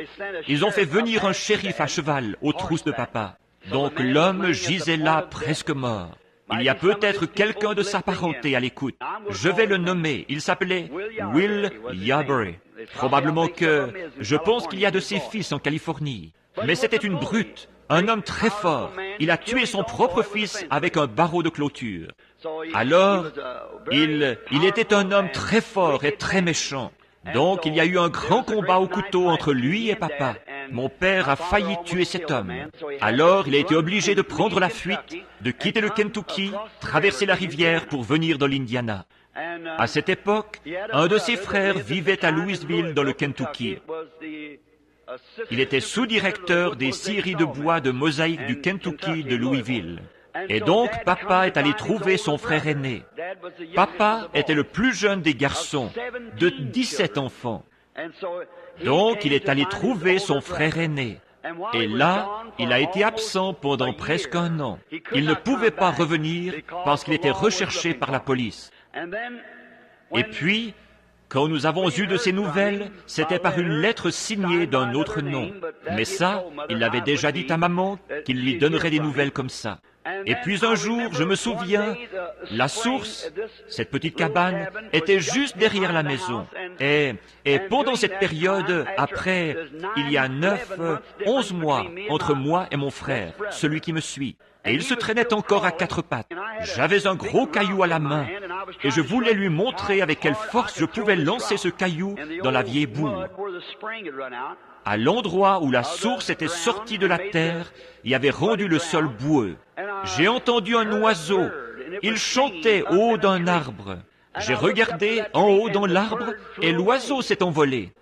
C: ils ont fait venir un shérif à cheval aux trousses de papa. Donc l'homme gisait là presque mort. Il y a peut-être quelqu'un de sa parenté à l'écoute. Je vais le nommer. Il s'appelait Will Yarbury. Probablement je pense qu'il y a de ses fils en Californie. Mais c'était une brute, un homme très fort. Il a tué son propre fils avec un barreau de clôture. Alors, il était un homme très fort et très méchant. Donc, il y a eu un grand combat au couteau entre lui et papa. Mon père a failli tuer cet homme. Alors, il a été obligé de prendre la fuite, de quitter le Kentucky, traverser la rivière pour venir dans l'Indiana. À cette époque, un de ses frères vivait à Louisville, dans le Kentucky. Il était sous-directeur des scieries de bois de mosaïque du Kentucky de Louisville. Et donc, papa est allé trouver son frère aîné. Papa était le plus jeune des garçons, de 17 enfants. Donc, il est allé trouver son frère aîné. Et là, il a été absent pendant presque 1 an. Il ne pouvait pas revenir parce qu'il était recherché par la police. Et puis, Quand nous avons eu de ces nouvelles, c'était par une lettre signée d'un autre nom. Mais ça, il l'avait déjà dit à maman qu'il lui donnerait des nouvelles comme ça. Et puis un jour, je me souviens, la source, cette petite cabane, était juste derrière la maison. Et pendant cette période, après, il y a 11 mois entre moi et mon frère, celui qui me suit. Et il se traînait encore à quatre pattes. J'avais un gros caillou à la main, et je voulais lui montrer avec quelle force je pouvais lancer ce caillou dans la vieille boue. À l'endroit où la source était sortie de la terre et avait rendu le sol boueux. J'ai entendu un oiseau. Il chantait au haut d'un arbre. J'ai regardé en haut dans l'arbre et l'oiseau s'est envolé.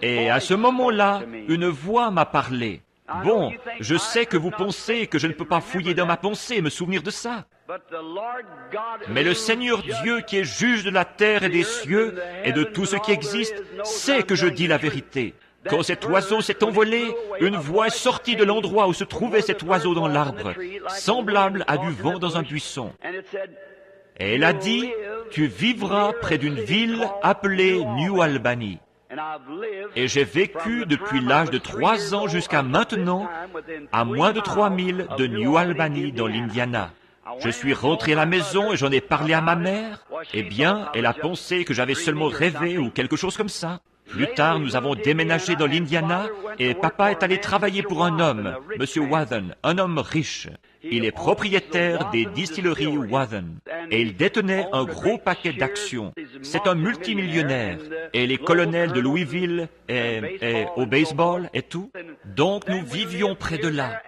C: Et à ce moment-là, une voix m'a parlé. Bon, je sais que vous pensez que je ne peux pas fouiller dans ma pensée et me souvenir de ça. Mais le Seigneur Dieu qui est juge de la terre et des cieux et de tout ce qui existe sait que je dis la vérité. Quand cet oiseau s'est envolé, une voix est sortie de l'endroit où se trouvait cet oiseau dans l'arbre, semblable à du vent dans un buisson. Et elle a dit, « Tu vivras près d'une ville appelée New Albany. » Et j'ai vécu depuis l'âge de 3 ans jusqu'à maintenant, à moins de 3 milles de New Albany dans l'Indiana. Je suis rentré à la maison et j'en ai parlé à ma mère. Eh bien, elle a pensé que j'avais seulement rêvé ou quelque chose comme ça. Plus tard, nous avons déménagé dans l'Indiana et papa est allé travailler pour un homme, M. Wathen, un homme riche. Il est propriétaire des distilleries Wathen et il détenait un gros paquet d'actions. C'est un multimillionnaire et les colonels de Louisville et au baseball et tout. Donc nous vivions près de là.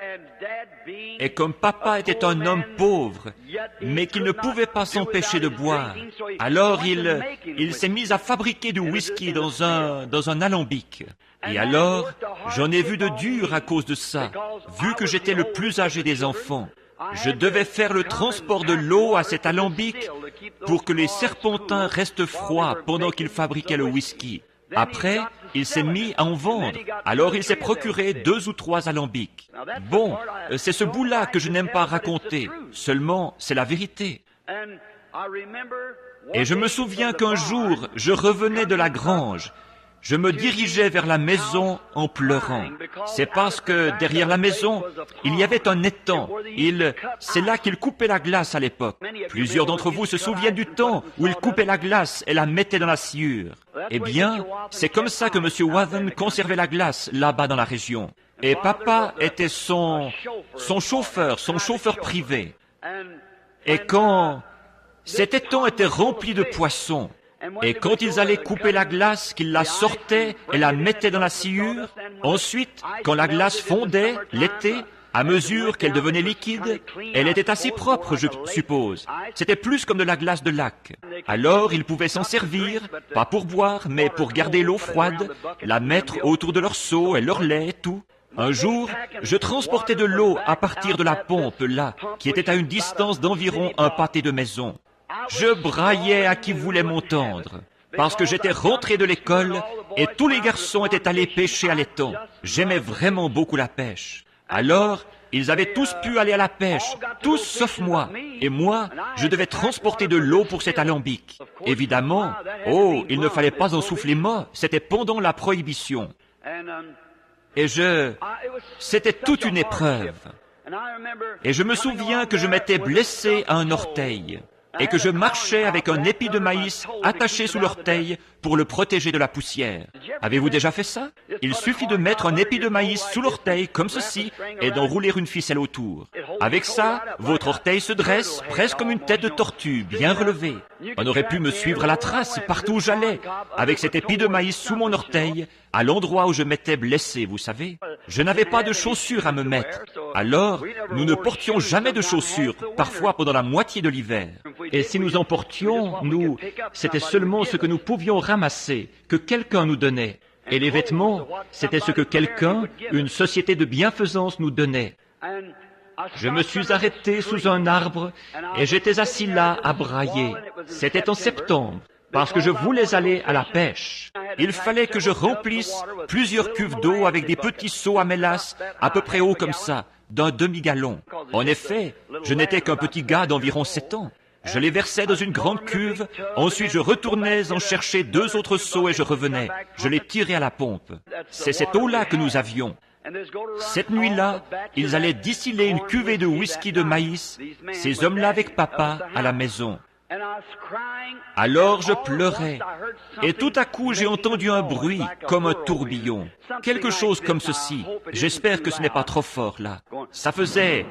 C: Et comme papa était un homme pauvre, mais qu'il ne pouvait pas s'empêcher de boire, alors il s'est mis à fabriquer du whisky dans un alambic. Et alors, j'en ai vu de dur à cause de ça, vu que j'étais le plus âgé des enfants. Je devais faire le transport de l'eau à cet alambic pour que les serpentins restent froids pendant qu'il fabriquait le whisky. Après, il s'est mis à en vendre. Alors il s'est procuré 2 ou 3 alambics. Bon, c'est ce bout-là que je n'aime pas raconter. Seulement, c'est la vérité. Et je me souviens qu'un jour, je revenais de la grange. Je me dirigeais vers la maison en pleurant. C'est parce que derrière la maison, il y avait un étang. C'est là qu'il coupait la glace à l'époque. Plusieurs d'entre vous se souviennent du temps où il coupait la glace et la mettait dans la sciure. Eh bien, c'est comme ça que M. Wathen conservait la glace là-bas dans la région. Et papa était son chauffeur privé. Et quand cet étang était rempli de poissons, et quand ils allaient couper la glace, qu'ils la sortaient et la mettaient dans la sciure, ensuite, quand la glace fondait, l'été, à mesure qu'elle devenait liquide, elle était assez propre, je suppose. C'était plus comme de la glace de lac. Alors, ils pouvaient s'en servir, pas pour boire, mais pour garder l'eau froide, la mettre autour de leur seau et leur lait et tout. Un jour, je transportais de l'eau à partir de la pompe là, qui était à une distance d'environ un pâté de maison. Je braillais à qui voulait m'entendre, parce que j'étais rentré de l'école et tous les garçons étaient allés pêcher à l'étang. J'aimais vraiment beaucoup la pêche. Alors, ils avaient tous pu aller à la pêche, tous sauf moi. Et moi, je devais transporter de l'eau pour cet alambic. Évidemment, il ne fallait pas en souffler mot, c'était pendant la prohibition. Et c'était toute une épreuve. Et je me souviens que je m'étais blessé à un orteil et que je marchais avec un épi de maïs attaché sous l'orteil pour le protéger de la poussière. Avez-vous déjà fait ça? Il suffit de mettre un épi de maïs sous l'orteil, comme ceci, et d'enrouler une ficelle autour. Avec ça, votre orteil se dresse, presque comme une tête de tortue, bien relevée. On aurait pu me suivre à la trace partout où j'allais, avec cet épi de maïs sous mon orteil, à l'endroit où je m'étais blessé, vous savez. Je n'avais pas de chaussures à me mettre. Alors, nous ne portions jamais de chaussures, parfois pendant la moitié de l'hiver. Et si nous en portions, c'était seulement ce que nous pouvions ramasser, que quelqu'un nous donnait. Et les vêtements, c'était ce que quelqu'un, une société de bienfaisance nous donnait. Je me suis arrêté sous un arbre et j'étais assis là à brailler. C'était en septembre, parce que je voulais aller à la pêche. Il fallait que je remplisse plusieurs cuves d'eau avec des petits seaux à mélasse, à peu près hauts comme ça, d'un demi-gallon. En effet, je n'étais qu'un petit gars d'environ 7 ans. Je les versais dans une grande cuve, ensuite je retournais en chercher 2 autres seaux et je revenais. Je les tirais à la pompe. C'est cette eau-là que nous avions. Cette nuit-là, ils allaient distiller une cuvée de whisky de maïs, ces hommes-là avec papa, à la maison. Alors je pleurais, et tout à coup j'ai entendu un bruit comme un tourbillon, quelque chose comme ceci. J'espère que ce n'est pas trop fort là. Ça faisait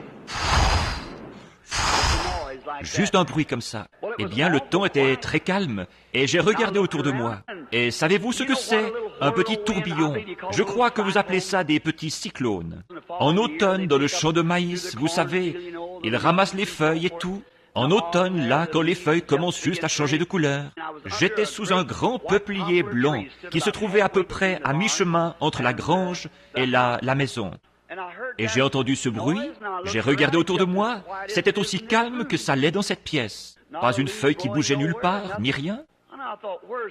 C: juste un bruit comme ça. Eh bien, le temps était très calme, et j'ai regardé autour de moi. Et savez-vous ce que c'est? Un petit tourbillon. Je crois que vous appelez ça des petits cyclones. En automne, dans le champ de maïs, vous savez, ils ramassent les feuilles et tout. En automne, là, quand les feuilles commencent juste à changer de couleur, j'étais sous un grand peuplier blanc qui se trouvait à peu près à mi-chemin entre la grange et la maison. Et j'ai entendu ce bruit, j'ai regardé autour de moi, c'était aussi calme que ça l'est dans cette pièce. Pas une feuille qui bougeait nulle part, ni rien.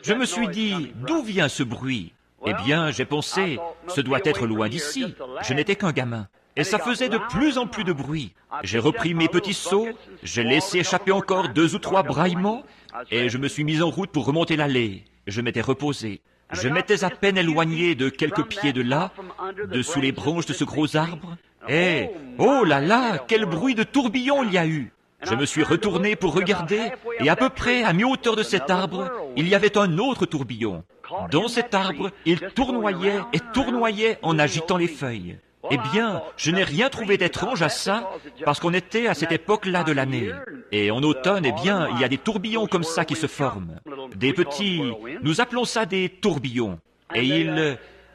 C: Je me suis dit, d'où vient ce bruit? Eh bien, j'ai pensé, ce doit être loin d'ici. Je n'étais qu'un gamin. Et ça faisait de plus en plus de bruit. J'ai repris mes petits seaux, j'ai laissé échapper encore 2 ou 3 braillements, et je me suis mis en route pour remonter l'allée. Je m'étais reposé. Je m'étais à peine éloigné de quelques pieds de là, de sous les branches de ce gros arbre. Et, oh là là, quel bruit de tourbillon il y a eu! Je me suis retourné pour regarder, et à peu près à mi-hauteur de cet arbre, il y avait un autre tourbillon. Dans cet arbre, il tournoyait et tournoyait en agitant les feuilles. Eh bien, je n'ai rien trouvé d'étrange à ça, parce qu'on était à cette époque-là de l'année. Et en automne, eh bien, il y a des tourbillons comme ça qui se forment. Des petits, nous appelons ça des tourbillons. Et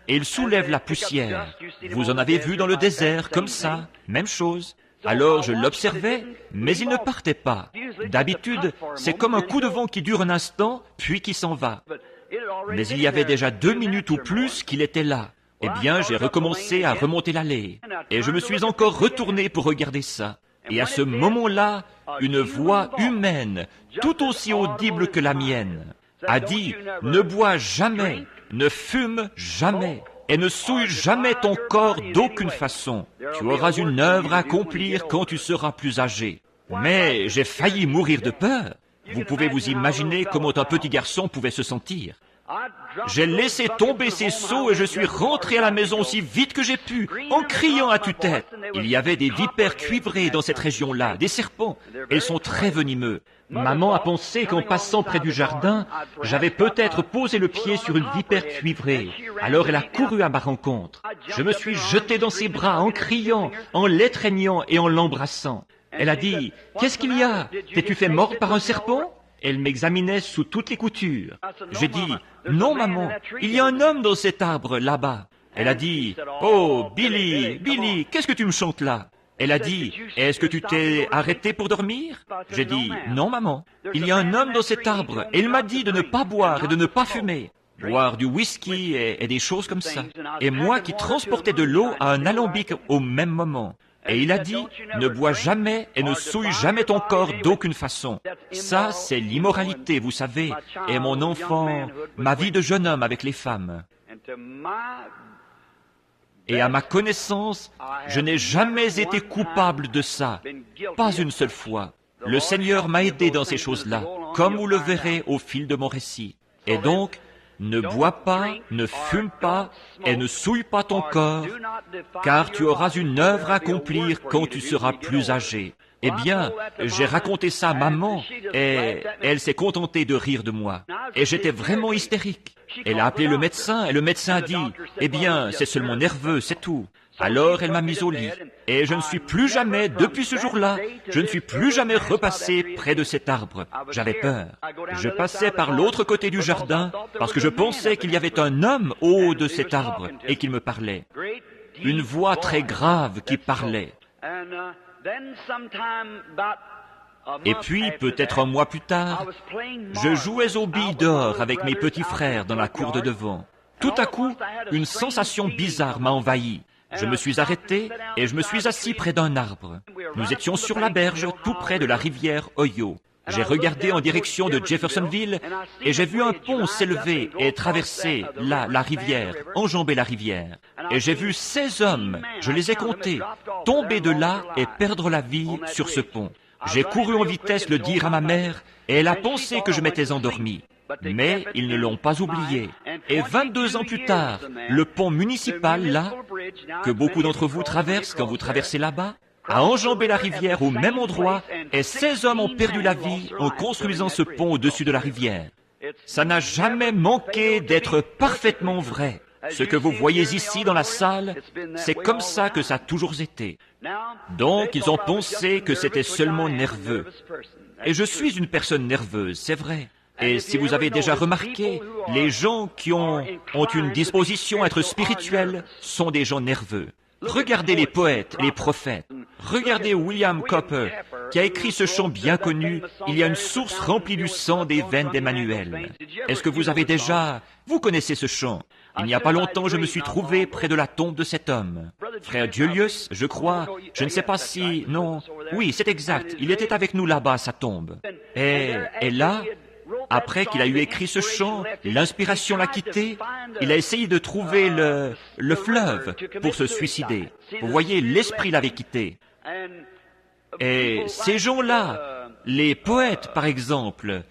C: ils soulèvent la poussière. Vous en avez vu dans le désert, comme ça, même chose. Alors je l'observais, mais il ne partait pas. D'habitude, c'est comme un coup de vent qui dure un instant, puis qui s'en va. Mais il y avait déjà 2 minutes ou plus qu'il était là. Eh bien, j'ai recommencé à remonter l'allée, et je me suis encore retourné pour regarder ça. Et à ce moment-là, une voix humaine, tout aussi audible que la mienne, a dit « Ne bois jamais, ne fume jamais, et ne souille jamais ton corps d'aucune façon. Tu auras une œuvre à accomplir quand tu seras plus âgé. » Mais j'ai failli mourir de peur. Vous pouvez vous imaginer comment un petit garçon pouvait se sentir. J'ai laissé tomber ces seaux et je suis rentré à la maison aussi vite que j'ai pu, en criant à tue-tête. Il y avait des vipères cuivrées dans cette région-là, des serpents. Elles sont très venimeux. Maman a pensé qu'en passant près du jardin, j'avais peut-être posé le pied sur une vipère cuivrée. Alors elle a couru à ma rencontre. Je me suis jeté dans ses bras en criant, en l'étreignant et en l'embrassant. Elle a dit, « Qu'est-ce qu'il y a? T'es-tu fait mordre par un serpent ?» Elle m'examinait sous toutes les coutures. J'ai dit, « Non, maman, il y a un homme dans cet arbre, là-bas. » Elle a dit, « Oh, Billy, Billy, qu'est-ce que tu me chantes là ?» Elle a dit, « Est-ce que tu t'es arrêté pour dormir ?» J'ai dit, « Non, maman, il y a un homme dans cet arbre, et il m'a dit de ne pas boire et de ne pas fumer. Boire du whisky et des choses comme ça. Et moi qui transportais de l'eau à un alambic au même moment. Et il a dit, ne bois jamais et ne souille jamais ton corps d'aucune façon. Ça, c'est l'immoralité, vous savez, et mon enfant, ma vie de jeune homme avec les femmes. Et à ma connaissance, je n'ai jamais été coupable de ça, pas une seule fois. Le Seigneur m'a aidé dans ces choses-là, comme vous le verrez au fil de mon récit. Et donc, ne bois pas, ne fume pas, et ne souille pas ton corps, car tu auras une œuvre à accomplir quand tu seras plus âgé. Eh bien, j'ai raconté ça à maman, et elle s'est contentée de rire de moi. Et j'étais vraiment hystérique. Elle a appelé le médecin, et le médecin a dit, « Eh bien, c'est seulement nerveux, c'est tout. » Alors elle m'a mise au lit, et je ne suis plus jamais, depuis ce jour-là, je ne suis plus jamais repassé près de cet arbre. J'avais peur. Je passais par l'autre côté du jardin, parce que je pensais qu'il y avait un homme au haut de cet arbre, et qu'il me parlait. Une voix très grave qui parlait. Et puis, peut-être un mois plus tard, je jouais aux billes d'or avec mes petits frères dans la cour de devant. Tout à coup, une sensation bizarre m'a envahi. Je me suis arrêté et je me suis assis près d'un arbre. Nous étions sur la berge, tout près de la rivière Ohio. J'ai regardé en direction de Jeffersonville et j'ai vu un pont s'élever et traverser la rivière, enjamber la rivière. Et j'ai vu 16 hommes, je les ai comptés, tomber de là et perdre la vie sur ce pont. J'ai couru en vitesse le dire à ma mère, et elle a pensé que je m'étais endormi. Mais ils ne l'ont pas oublié. Et 22 ans plus tard, le pont municipal, là, que beaucoup d'entre vous traversent quand vous traversez là-bas, a enjambé la rivière au même endroit, et 16 hommes ont perdu la vie en construisant ce pont au-dessus de la rivière. Ça n'a jamais manqué d'être parfaitement vrai. Ce que vous voyez ici dans la salle, c'est comme ça que ça a toujours été. Donc, ils ont pensé que c'était seulement nerveux. Et je suis une personne nerveuse, c'est vrai. Et si vous avez déjà remarqué, les gens qui ont une disposition à être spirituels sont des gens nerveux. Regardez les poètes et les prophètes. Regardez William Cowper, qui a écrit ce chant bien connu, « Il y a une source remplie du sang des veines d'Emmanuel ». Est-ce que vous avez déjà... Vous connaissez ce chant. Il n'y a pas longtemps, je me suis trouvé près de la tombe de cet homme. Frère Julius, je crois, je ne sais pas si... Non, oui, c'est exact. Il était avec nous là-bas à sa tombe. Et là... Après qu'il a eu écrit ce chant, l'inspiration l'a quitté, il a essayé de trouver le fleuve pour se suicider. Vous voyez, l'esprit l'avait quitté. Et ces gens-là, les poètes par exemple,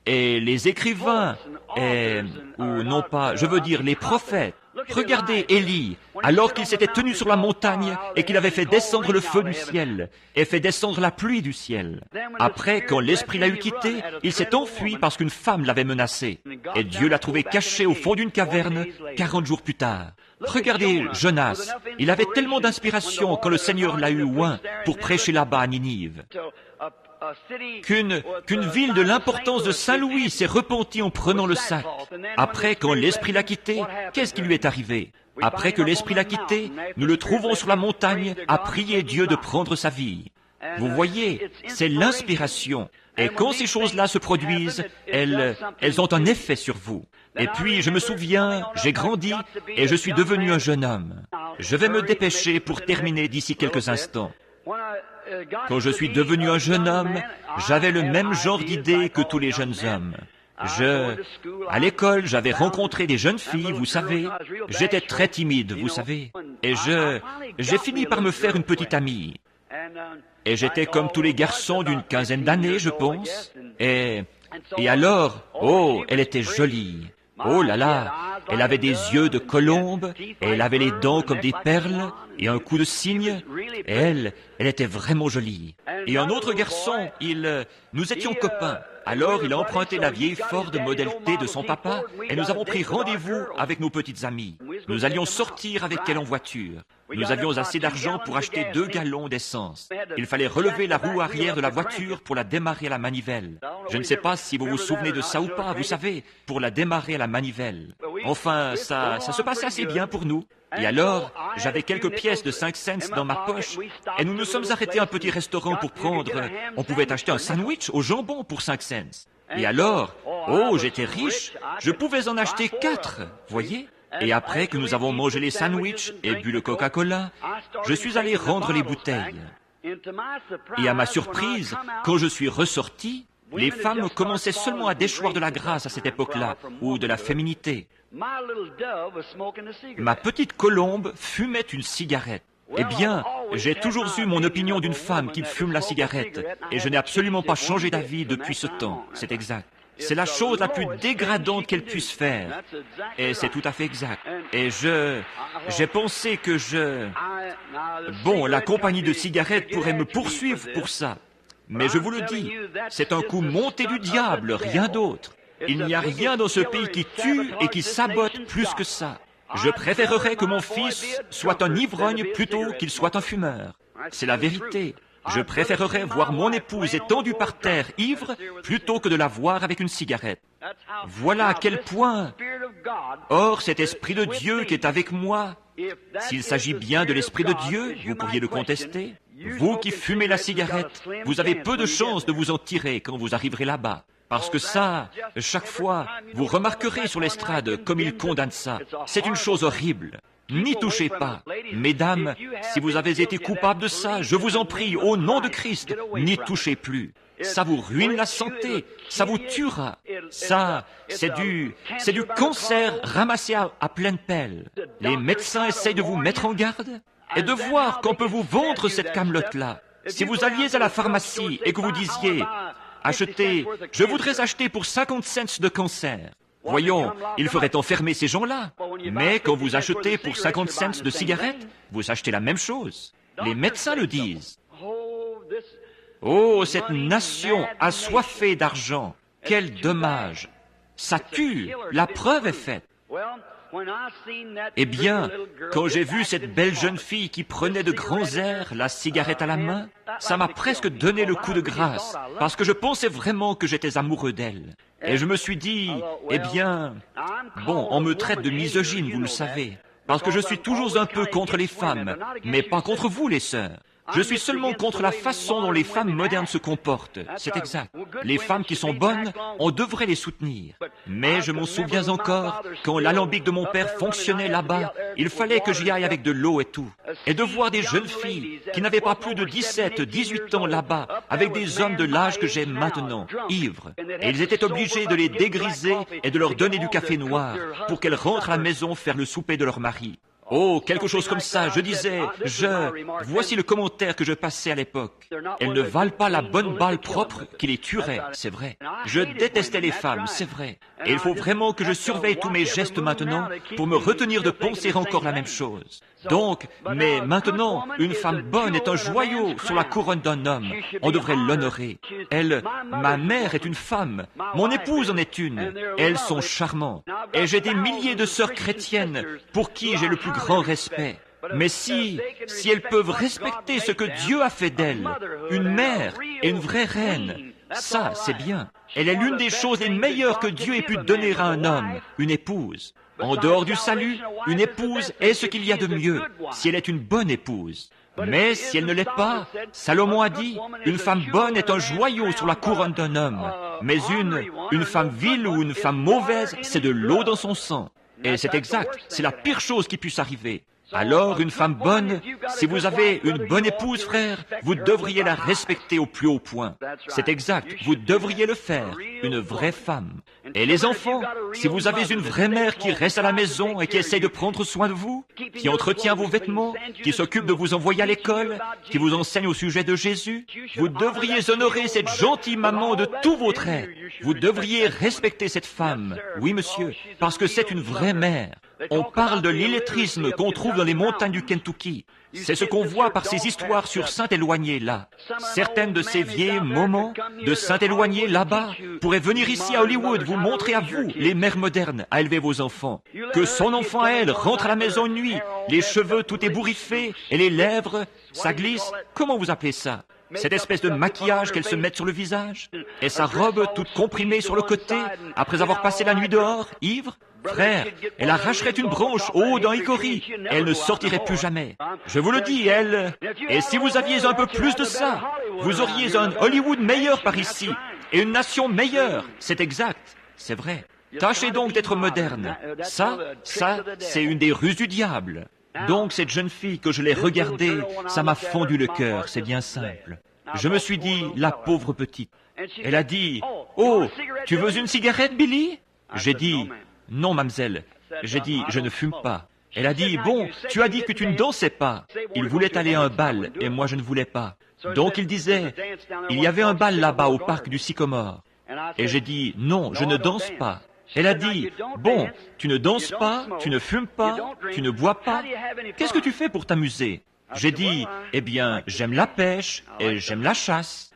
C: et les écrivains, ou non pas, je veux dire les prophètes, regardez Élie, alors qu'il s'était tenu sur la montagne et qu'il avait fait descendre le feu du ciel et fait descendre la pluie du ciel. Après, quand l'esprit l'a eu quitté, il s'est enfui parce qu'une femme l'avait menacé. Et Dieu l'a trouvé caché au fond d'une caverne 40 jours plus tard. Regardez Jonas, il avait tellement d'inspiration quand le Seigneur l'a eu oint pour prêcher là-bas à Ninive. Qu'une ville de l'importance de Saint-Louis s'est repentie en prenant le sac. Après, quand l'esprit l'a quitté, qu'est-ce qui lui est arrivé? Après que l'esprit l'a quitté, nous le trouvons sur la montagne à prier Dieu de prendre sa vie. Vous voyez, c'est l'inspiration. Et quand ces choses-là se produisent, elles ont un effet sur vous. Et puis, je me souviens, j'ai grandi et je suis devenu un jeune homme. Je vais me dépêcher pour terminer d'ici quelques instants. Quand je suis devenu un jeune homme, j'avais le même genre d'idées que tous les jeunes hommes. À l'école, j'avais rencontré des jeunes filles, vous savez. J'étais très timide, vous savez. Et j'ai fini par me faire une petite amie. Et j'étais comme tous les garçons d'une quinzaine d'années, je pense. Et alors, oh, elle était jolie. Oh là là, elle avait des yeux de colombe, et elle avait les dents comme des perles, et un cou de cygne, et elle était vraiment jolie. Et un autre garçon, nous étions copains. Alors il a emprunté la vieille Ford Model T de son papa, et nous avons pris rendez-vous avec nos petites amies. Nous allions sortir avec elle en voiture. Nous avions assez d'argent pour acheter 2 gallons d'essence. Il fallait relever la roue arrière de la voiture pour la démarrer à la manivelle. Je ne sais pas si vous vous souvenez de ça ou pas, vous savez, pour la démarrer à la manivelle. Enfin, ça se passait assez bien pour nous. Et alors, j'avais quelques pièces de 5 cents dans ma poche, et nous nous sommes arrêtés à un petit restaurant pour prendre... On pouvait acheter un sandwich au jambon pour 5 cents. Et alors, oh, j'étais riche, je pouvais en acheter 4, voyez? Et après que nous avons mangé les sandwichs et bu le Coca-Cola, je suis allé rendre les bouteilles. Et à ma surprise, quand je suis ressorti, les femmes commençaient seulement à déchoir de la grâce à cette époque-là, ou de la féminité. Ma petite colombe fumait une cigarette. Eh bien, j'ai toujours eu mon opinion d'une femme qui fume la cigarette, et je n'ai absolument pas changé d'avis depuis ce temps, c'est exact. C'est la chose la plus dégradante qu'elle puisse faire. Et c'est tout à fait exact. Et j'ai pensé que Bon, la compagnie de cigarettes pourrait me poursuivre pour ça. Mais je vous le dis, c'est un coup monté du diable, rien d'autre. Il n'y a rien dans ce pays qui tue et qui sabote plus que ça. Je préférerais que mon fils soit un ivrogne plutôt qu'il soit un fumeur. C'est la vérité. Je préférerais voir mon épouse étendue par terre, ivre, plutôt que de la voir avec une cigarette. Voilà à quel point. Or, cet Esprit de Dieu qui est avec moi, s'il s'agit bien de l'Esprit de Dieu, vous pourriez le contester. Vous qui fumez la cigarette, vous avez peu de chances de vous en tirer quand vous arriverez là-bas. Parce que ça, chaque fois, vous remarquerez sur l'estrade comme ils condamnent ça. C'est une chose horrible. N'y touchez pas. Mesdames, si vous avez été coupable de ça, je vous en prie, au nom de Christ, n'y touchez plus. Ça vous ruine la santé, ça vous tuera. Ça, c'est du cancer ramassé à pleine pelle. Les médecins essayent de vous mettre en garde et de voir qu'on peut vous vendre cette camelote-là. Si vous alliez à la pharmacie et que vous disiez, achetez, je voudrais acheter pour 50 cents de cancer. Voyons, il ferait enfermer ces gens-là. Mais quand vous achetez pour 50 cents de cigarettes, vous achetez la même chose. Les médecins le disent. Oh, cette nation assoiffée d'argent, quel dommage. Ça tue, la preuve est faite. Eh bien, quand j'ai vu cette belle jeune fille qui prenait de grands airs, la cigarette à la main, ça m'a presque donné le coup de grâce, parce que je pensais vraiment que j'étais amoureux d'elle. Et je me suis dit, eh bien, bon, on me traite de misogyne, vous le savez, parce que je suis toujours un peu contre les femmes, mais pas contre vous, les sœurs. Je suis seulement contre la façon dont les femmes modernes se comportent. C'est exact. Les femmes qui sont bonnes, on devrait les soutenir. Mais je m'en souviens encore, quand l'alambic de mon père fonctionnait là-bas, il fallait que j'y aille avec de l'eau et tout. Et de voir des jeunes filles qui n'avaient pas plus de 17, 18 ans là-bas, avec des hommes de l'âge que j'ai maintenant, ivres. Et ils étaient obligés de les dégriser et de leur donner du café noir pour qu'elles rentrent à la maison faire le souper de leur mari. Oh, quelque chose comme ça, je disais, voici le commentaire que je passais à l'époque. Elles ne valent pas la bonne balle propre qui les tuerait, c'est vrai. Je détestais les femmes, c'est vrai. Et il faut vraiment que je surveille tous mes gestes maintenant pour me retenir de penser encore la même chose. Donc, mais maintenant, une femme bonne est un joyau sur la couronne d'un homme. On devrait l'honorer. Elle, ma mère est une femme. Mon épouse en est une. Elles sont charmantes. Et j'ai des milliers de sœurs chrétiennes pour qui j'ai le plus grand respect. Mais si elles peuvent respecter ce que Dieu a fait d'elles, une mère et une vraie reine, ça, c'est bien. Elle est l'une des choses les meilleures que Dieu ait pu donner à un homme, une épouse. En dehors du salut, une épouse est ce qu'il y a de mieux, si elle est une bonne épouse. Mais si elle ne l'est pas, Salomon a dit, une femme bonne est un joyau sur la couronne d'un homme. Mais une femme vile ou une femme mauvaise, c'est de l'eau dans son sang. Et c'est exact, c'est la pire chose qui puisse arriver. Alors, une femme bonne, si vous avez une bonne épouse, frère, vous devriez la respecter au plus haut point. C'est exact, vous devriez le faire, une vraie femme. Et les enfants, si vous avez une vraie mère qui reste à la maison et qui essaye de prendre soin de vous, qui entretient vos vêtements, qui s'occupe de vous envoyer à l'école, qui vous enseigne au sujet de Jésus, vous devriez honorer cette gentille maman de tout votre être. Vous devriez respecter cette femme, oui monsieur, parce que c'est une vraie mère. On parle de l'illettrisme qu'on trouve dans les montagnes du Kentucky. C'est ce qu'on voit par ces histoires sur Saint-Éloigné, là. Certaines de ces vieilles moments de Saint-Éloigné, là-bas, pourraient venir ici à Hollywood vous montrer à vous, les mères modernes, à élever vos enfants. Que son enfant à elle rentre à la maison une nuit, les cheveux tout ébouriffés et les lèvres, ça glisse. Comment vous appelez ça? Cette espèce de maquillage qu'elle se met sur le visage? Et sa robe toute comprimée sur le côté, après avoir passé la nuit dehors, ivre? Frère, elle arracherait une branche au haut d'un hickory. Elle ne sortirait plus jamais. Je vous le dis, elle... Et si vous aviez un peu plus de ça, vous auriez un Hollywood meilleur par ici, et une nation meilleure. C'est exact, c'est vrai. Tâchez donc d'être moderne. Ça, c'est une des ruses du diable. Donc cette jeune fille que je l'ai regardée, ça m'a fendu le cœur, c'est bien simple. Je me suis dit, la pauvre petite. Elle a dit, « Oh, tu veux une cigarette, Billy ?» J'ai dit, « Non, mademoiselle. » J'ai dit, « Je ne fume pas. » Elle a dit, « Bon, tu as dit que tu ne dansais pas. » Il voulait aller à un bal, et moi je ne voulais pas. Donc il disait, « Il y avait un bal là-bas au parc du Sycomore. » Et j'ai dit, « Non, je ne danse pas. » Elle a dit, « Bon, tu ne danses pas, tu ne fumes pas, tu ne bois pas. Qu'est-ce que tu fais pour t'amuser ?» J'ai dit, « Eh bien, j'aime la pêche et j'aime la chasse. »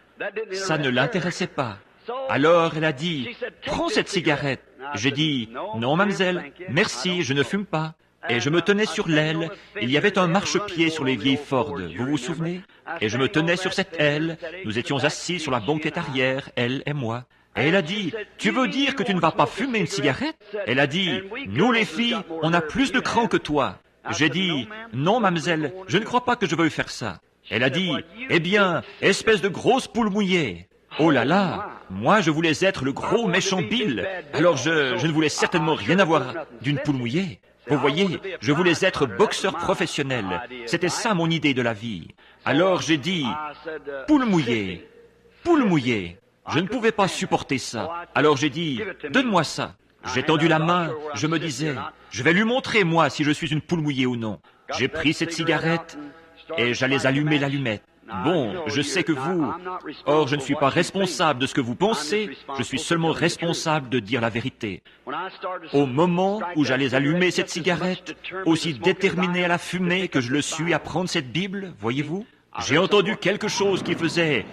C: Ça ne l'intéressait pas. Alors elle a dit, « Prends cette cigarette. » J'ai dit, « Non, mademoiselle, merci, je ne fume pas. » Et je me tenais sur l'aile. Il y avait un marchepied sur les vieilles Ford, vous vous souvenez? Et je me tenais sur cette aile. Nous étions assis sur la banquette arrière, elle et moi. Et elle a dit, « Tu veux dire que tu ne vas pas fumer une cigarette ?» Elle a dit, « Nous les filles, on a plus de cran que toi. » J'ai dit, « Non, mademoiselle, je ne crois pas que je veuille faire ça. » Elle a dit, « Eh bien, espèce de grosse poule mouillée. » Oh là là, moi je voulais être le gros méchant Bill, alors je ne voulais certainement rien avoir d'une poule mouillée. Vous voyez, je voulais être boxeur professionnel. C'était ça mon idée de la vie. Alors j'ai dit, « Poule mouillée, poule mouillée. » Je ne pouvais pas supporter ça. Alors j'ai dit, « Donne-moi ça. » J'ai tendu la main, je me disais, « Je vais lui montrer, moi, si je suis une poule mouillée ou non. » J'ai pris cette cigarette et j'allais allumer l'allumette. Bon, je sais que vous... Or, je ne suis pas responsable de ce que vous pensez, je suis seulement responsable de dire la vérité. Au moment où j'allais allumer cette cigarette, aussi déterminé à la fumer que je le suis à prendre cette Bible, voyez-vous, j'ai entendu quelque chose qui faisait...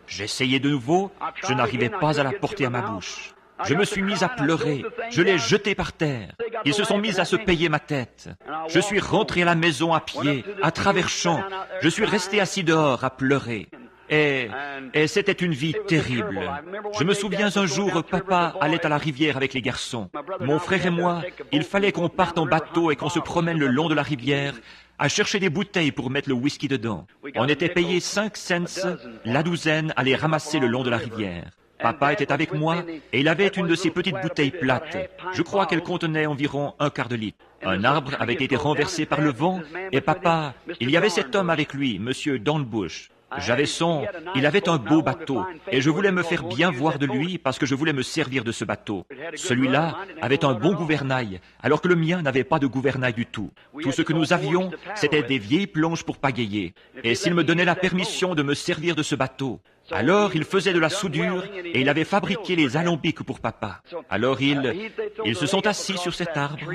C: J'essayais de nouveau, je n'arrivais pas à la porter à ma bouche. Je me suis mis à pleurer, je l'ai jeté par terre. Ils se sont mis à se payer ma tête. Je suis rentré à la maison à pied, à travers champs. Je suis resté assis dehors à pleurer. Et c'était une vie terrible. Je me souviens un jour, papa allait à la rivière avec les garçons. Mon frère et moi, il fallait qu'on parte en bateau et qu'on se promène le long de la rivière à chercher des bouteilles pour mettre le whisky dedans. On était payé 5 cents la douzaine à les ramasser le long de la rivière. Papa était avec moi et il avait une de ces petites bouteilles plates. Je crois qu'elle contenait environ 1/4 de litre. Un arbre avait été renversé par le vent et papa, il y avait cet homme avec lui, Monsieur Dornbush. Il avait un beau bateau et je voulais me faire bien voir de lui parce que je voulais me servir de ce bateau. Celui-là avait un bon gouvernail, alors que le mien n'avait pas de gouvernail du tout. Tout ce que nous avions, c'était des vieilles planches pour pagayer. Et s'il me donnait la permission de me servir de ce bateau, alors il faisait de la soudure et il avait fabriqué les alambics pour papa. Alors ils se sont assis sur cet arbre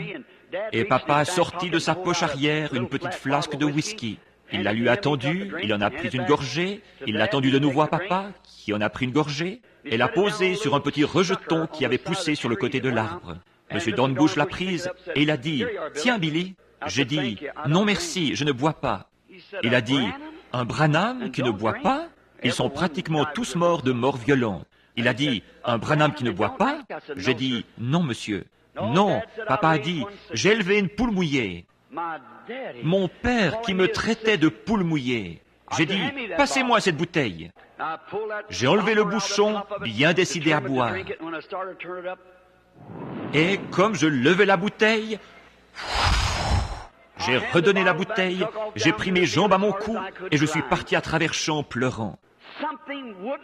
C: et papa a sorti de sa poche arrière une petite flasque de whisky. Il la lui a tendue, il en a pris une gorgée, il l'a tendue de nouveau à papa, qui en a pris une gorgée, et l'a posée sur un petit rejeton qui avait poussé sur le côté de l'arbre. Monsieur Dornbush l'a prise, et il a dit, « Tiens, Billy !» J'ai dit, « Non, merci, je ne bois pas. » Il a dit, « Un Branham qui ne boit pas ? Ils sont pratiquement tous morts de mort violente. » Il a dit, « Un Branham qui ne boit pas ?» J'ai dit, « Non, monsieur. » Non, papa a dit, « J'ai élevé une poule mouillée. » Mon père qui me traitait de poule mouillée. J'ai dit, passez-moi cette bouteille. J'ai enlevé le bouchon, bien décidé à boire. Et comme je levais la bouteille, j'ai redonné la bouteille, j'ai pris mes jambes à mon cou et je suis parti à travers champs pleurant.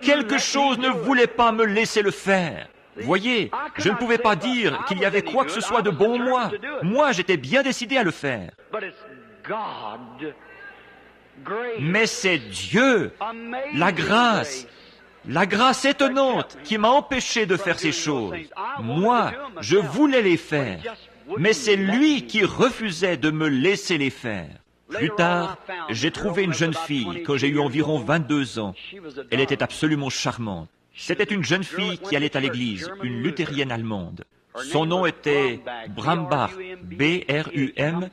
C: Quelque chose ne voulait pas me laisser le faire. Voyez, je ne pouvais pas dire qu'il y avait quoi que ce soit de bon en moi. Moi, j'étais bien décidé à le faire. Mais c'est Dieu, la grâce étonnante qui m'a empêché de faire ces choses. Moi, je voulais les faire, mais c'est lui qui refusait de me laisser les faire. Plus tard, j'ai trouvé une jeune fille quand j'ai eu environ 22 ans. Elle était absolument charmante. C'était une jeune fille qui allait à l'église, une luthérienne allemande. Son nom était Brambach, B-R-U-M-B-A-C-H.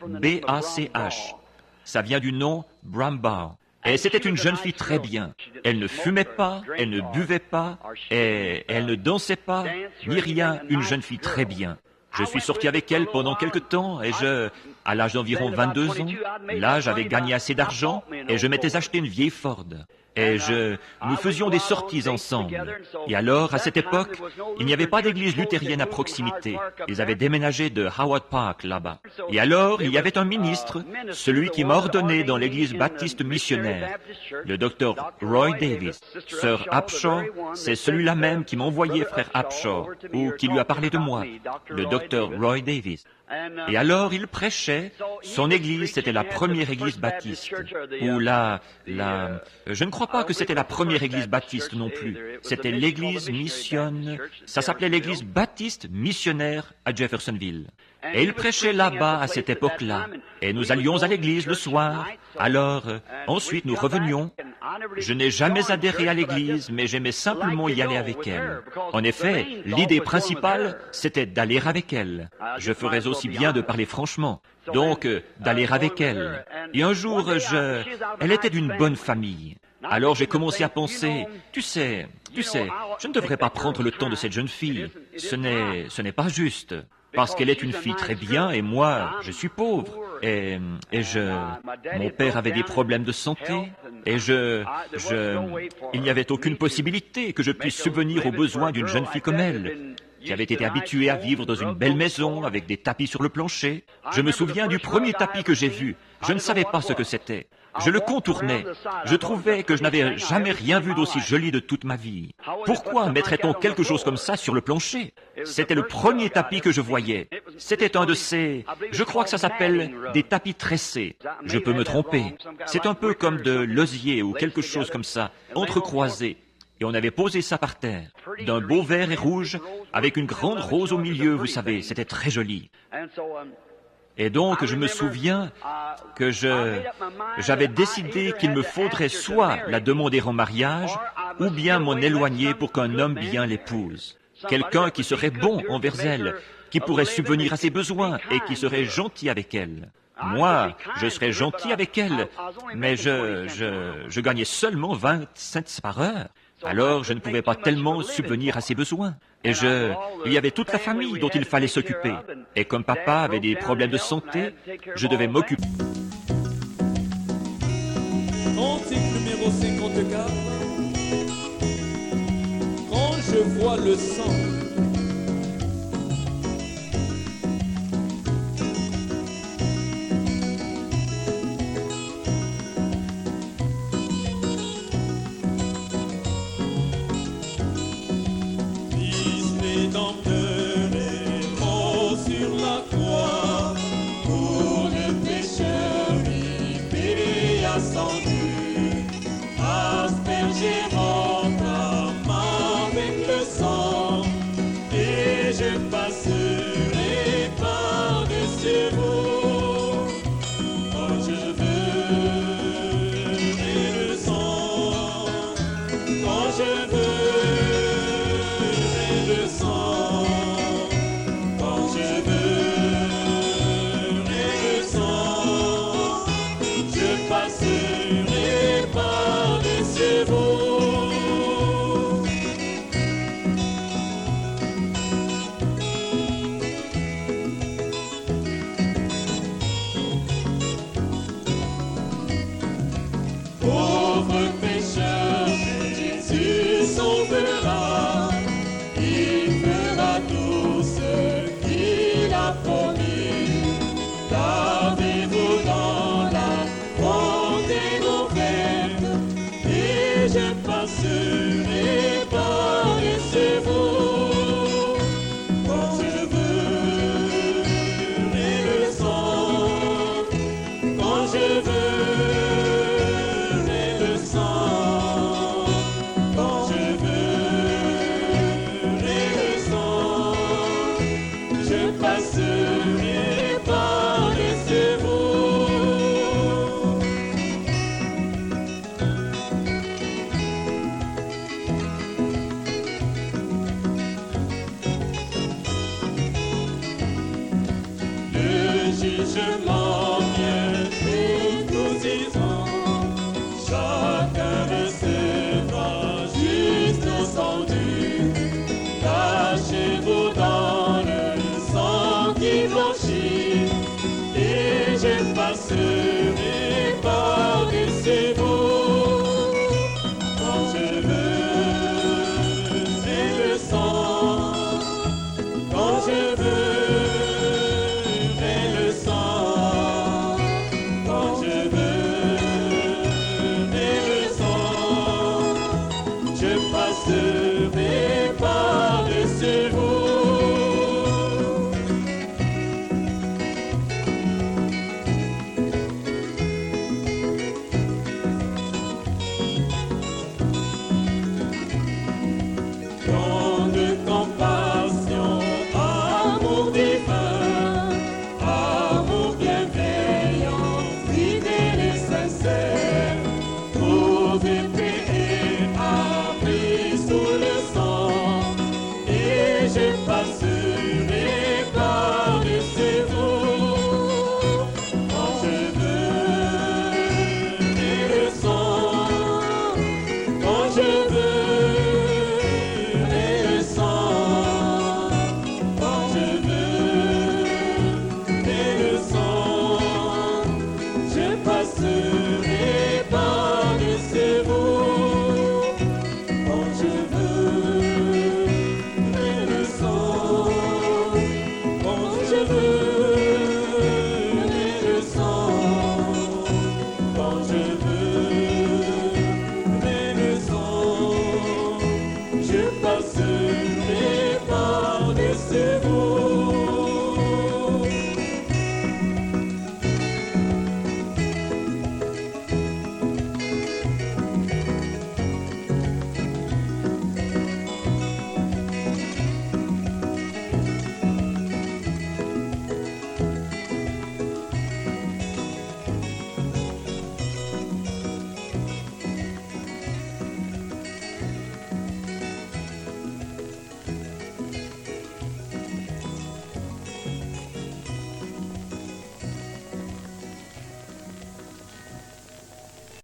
C: Ça vient du nom Brambach. Et c'était une jeune fille très bien. Elle ne fumait pas, elle ne buvait pas, et elle ne dansait pas, ni rien, une jeune fille très bien. Je suis sorti avec elle pendant quelque temps et à l'âge d'environ 22 ans, là j'avais gagné assez d'argent et je m'étais acheté une vieille Ford. Et nous faisions des sorties ensemble. Et alors, à cette époque, il n'y avait pas d'église luthérienne à proximité. Ils avaient déménagé de Howard Park là-bas. Et alors, il y avait un ministre, celui qui m'a ordonné dans l'église baptiste missionnaire, le docteur Roy Davis. Sir Upshaw, c'est celui-là même qui m'a envoyé frère Upshaw, ou qui lui a parlé de moi, le docteur Roy Davis. Et alors, il prêchait. Son église, c'était la première église baptiste. Ou je ne crois pas que c'était la première église baptiste non plus. C'était l'église ça s'appelait l'église baptiste missionnaire à Jeffersonville. Et il prêchait là-bas à cette époque-là. Et nous allions à l'église le soir. Alors, ensuite, nous revenions. Je n'ai jamais adhéré à l'église, mais j'aimais simplement y aller avec elle. En effet, l'idée principale, c'était d'aller avec elle. Je ferais aussi bien de parler franchement. Donc, d'aller avec elle. Et un jour, elle était d'une bonne famille. Alors j'ai commencé à penser, tu sais, je ne devrais pas prendre le temps de cette jeune fille. Ce n'est pas juste. Parce qu'elle est une fille très bien et moi, je suis pauvre. Mon père avait des problèmes de santé et il n'y avait aucune possibilité que je puisse subvenir aux besoins d'une jeune fille comme elle. J'avais été habitué à vivre dans une belle maison avec des tapis sur le plancher. Je me souviens du premier tapis que j'ai vu. Je ne savais pas ce que c'était. Je le contournais. Je trouvais que je n'avais jamais rien vu d'aussi joli de toute ma vie. Pourquoi mettrait-on quelque chose comme ça sur le plancher? C'était le premier tapis que je voyais. C'était un de ces... Je crois que ça s'appelle des tapis tressés. Je peux me tromper. C'est un peu comme de l'osier ou quelque chose comme ça, entrecroisé. Et on avait posé ça par terre, d'un beau vert et rouge, avec une grande rose au milieu, vous savez, c'était très joli. Et donc, je me souviens que j'avais décidé qu'il me faudrait soit la demander en mariage, ou bien m'en éloigner pour qu'un homme bien l'épouse. Quelqu'un qui serait bon envers elle, qui pourrait subvenir à ses besoins et qui serait gentil avec elle. Moi, je serais gentil avec elle, mais je gagnais seulement 20 cents par heure. Alors, je ne pouvais pas tellement subvenir à ses besoins. Et il y avait toute la famille dont il fallait s'occuper. Et comme papa avait des problèmes de santé, je devais m'occuper.
A: Cantique numéro 54. Quand je vois le sang.
B: Asperger mon âme avec le sang, et je passerai par-dessus vous. Quand je verrai le sang, quand je verrai le sang, quand je verrai le sang, je passerai par-dessus vous. Pauvre pécheur, Jésus sauvera. Il fera tout ce qu'il a promis. Lavez-vous dans la fontaine ouverte, et je passerai par-dessus vous. Quand je verrai le sang, quand je verrai le sang, quand je verrai le sang, je passerai par-dessus vous. Le jugement vient et nous disons, chacun recevra juste son dû. Cachez-vous dans le sang qui blanchit, et je passerai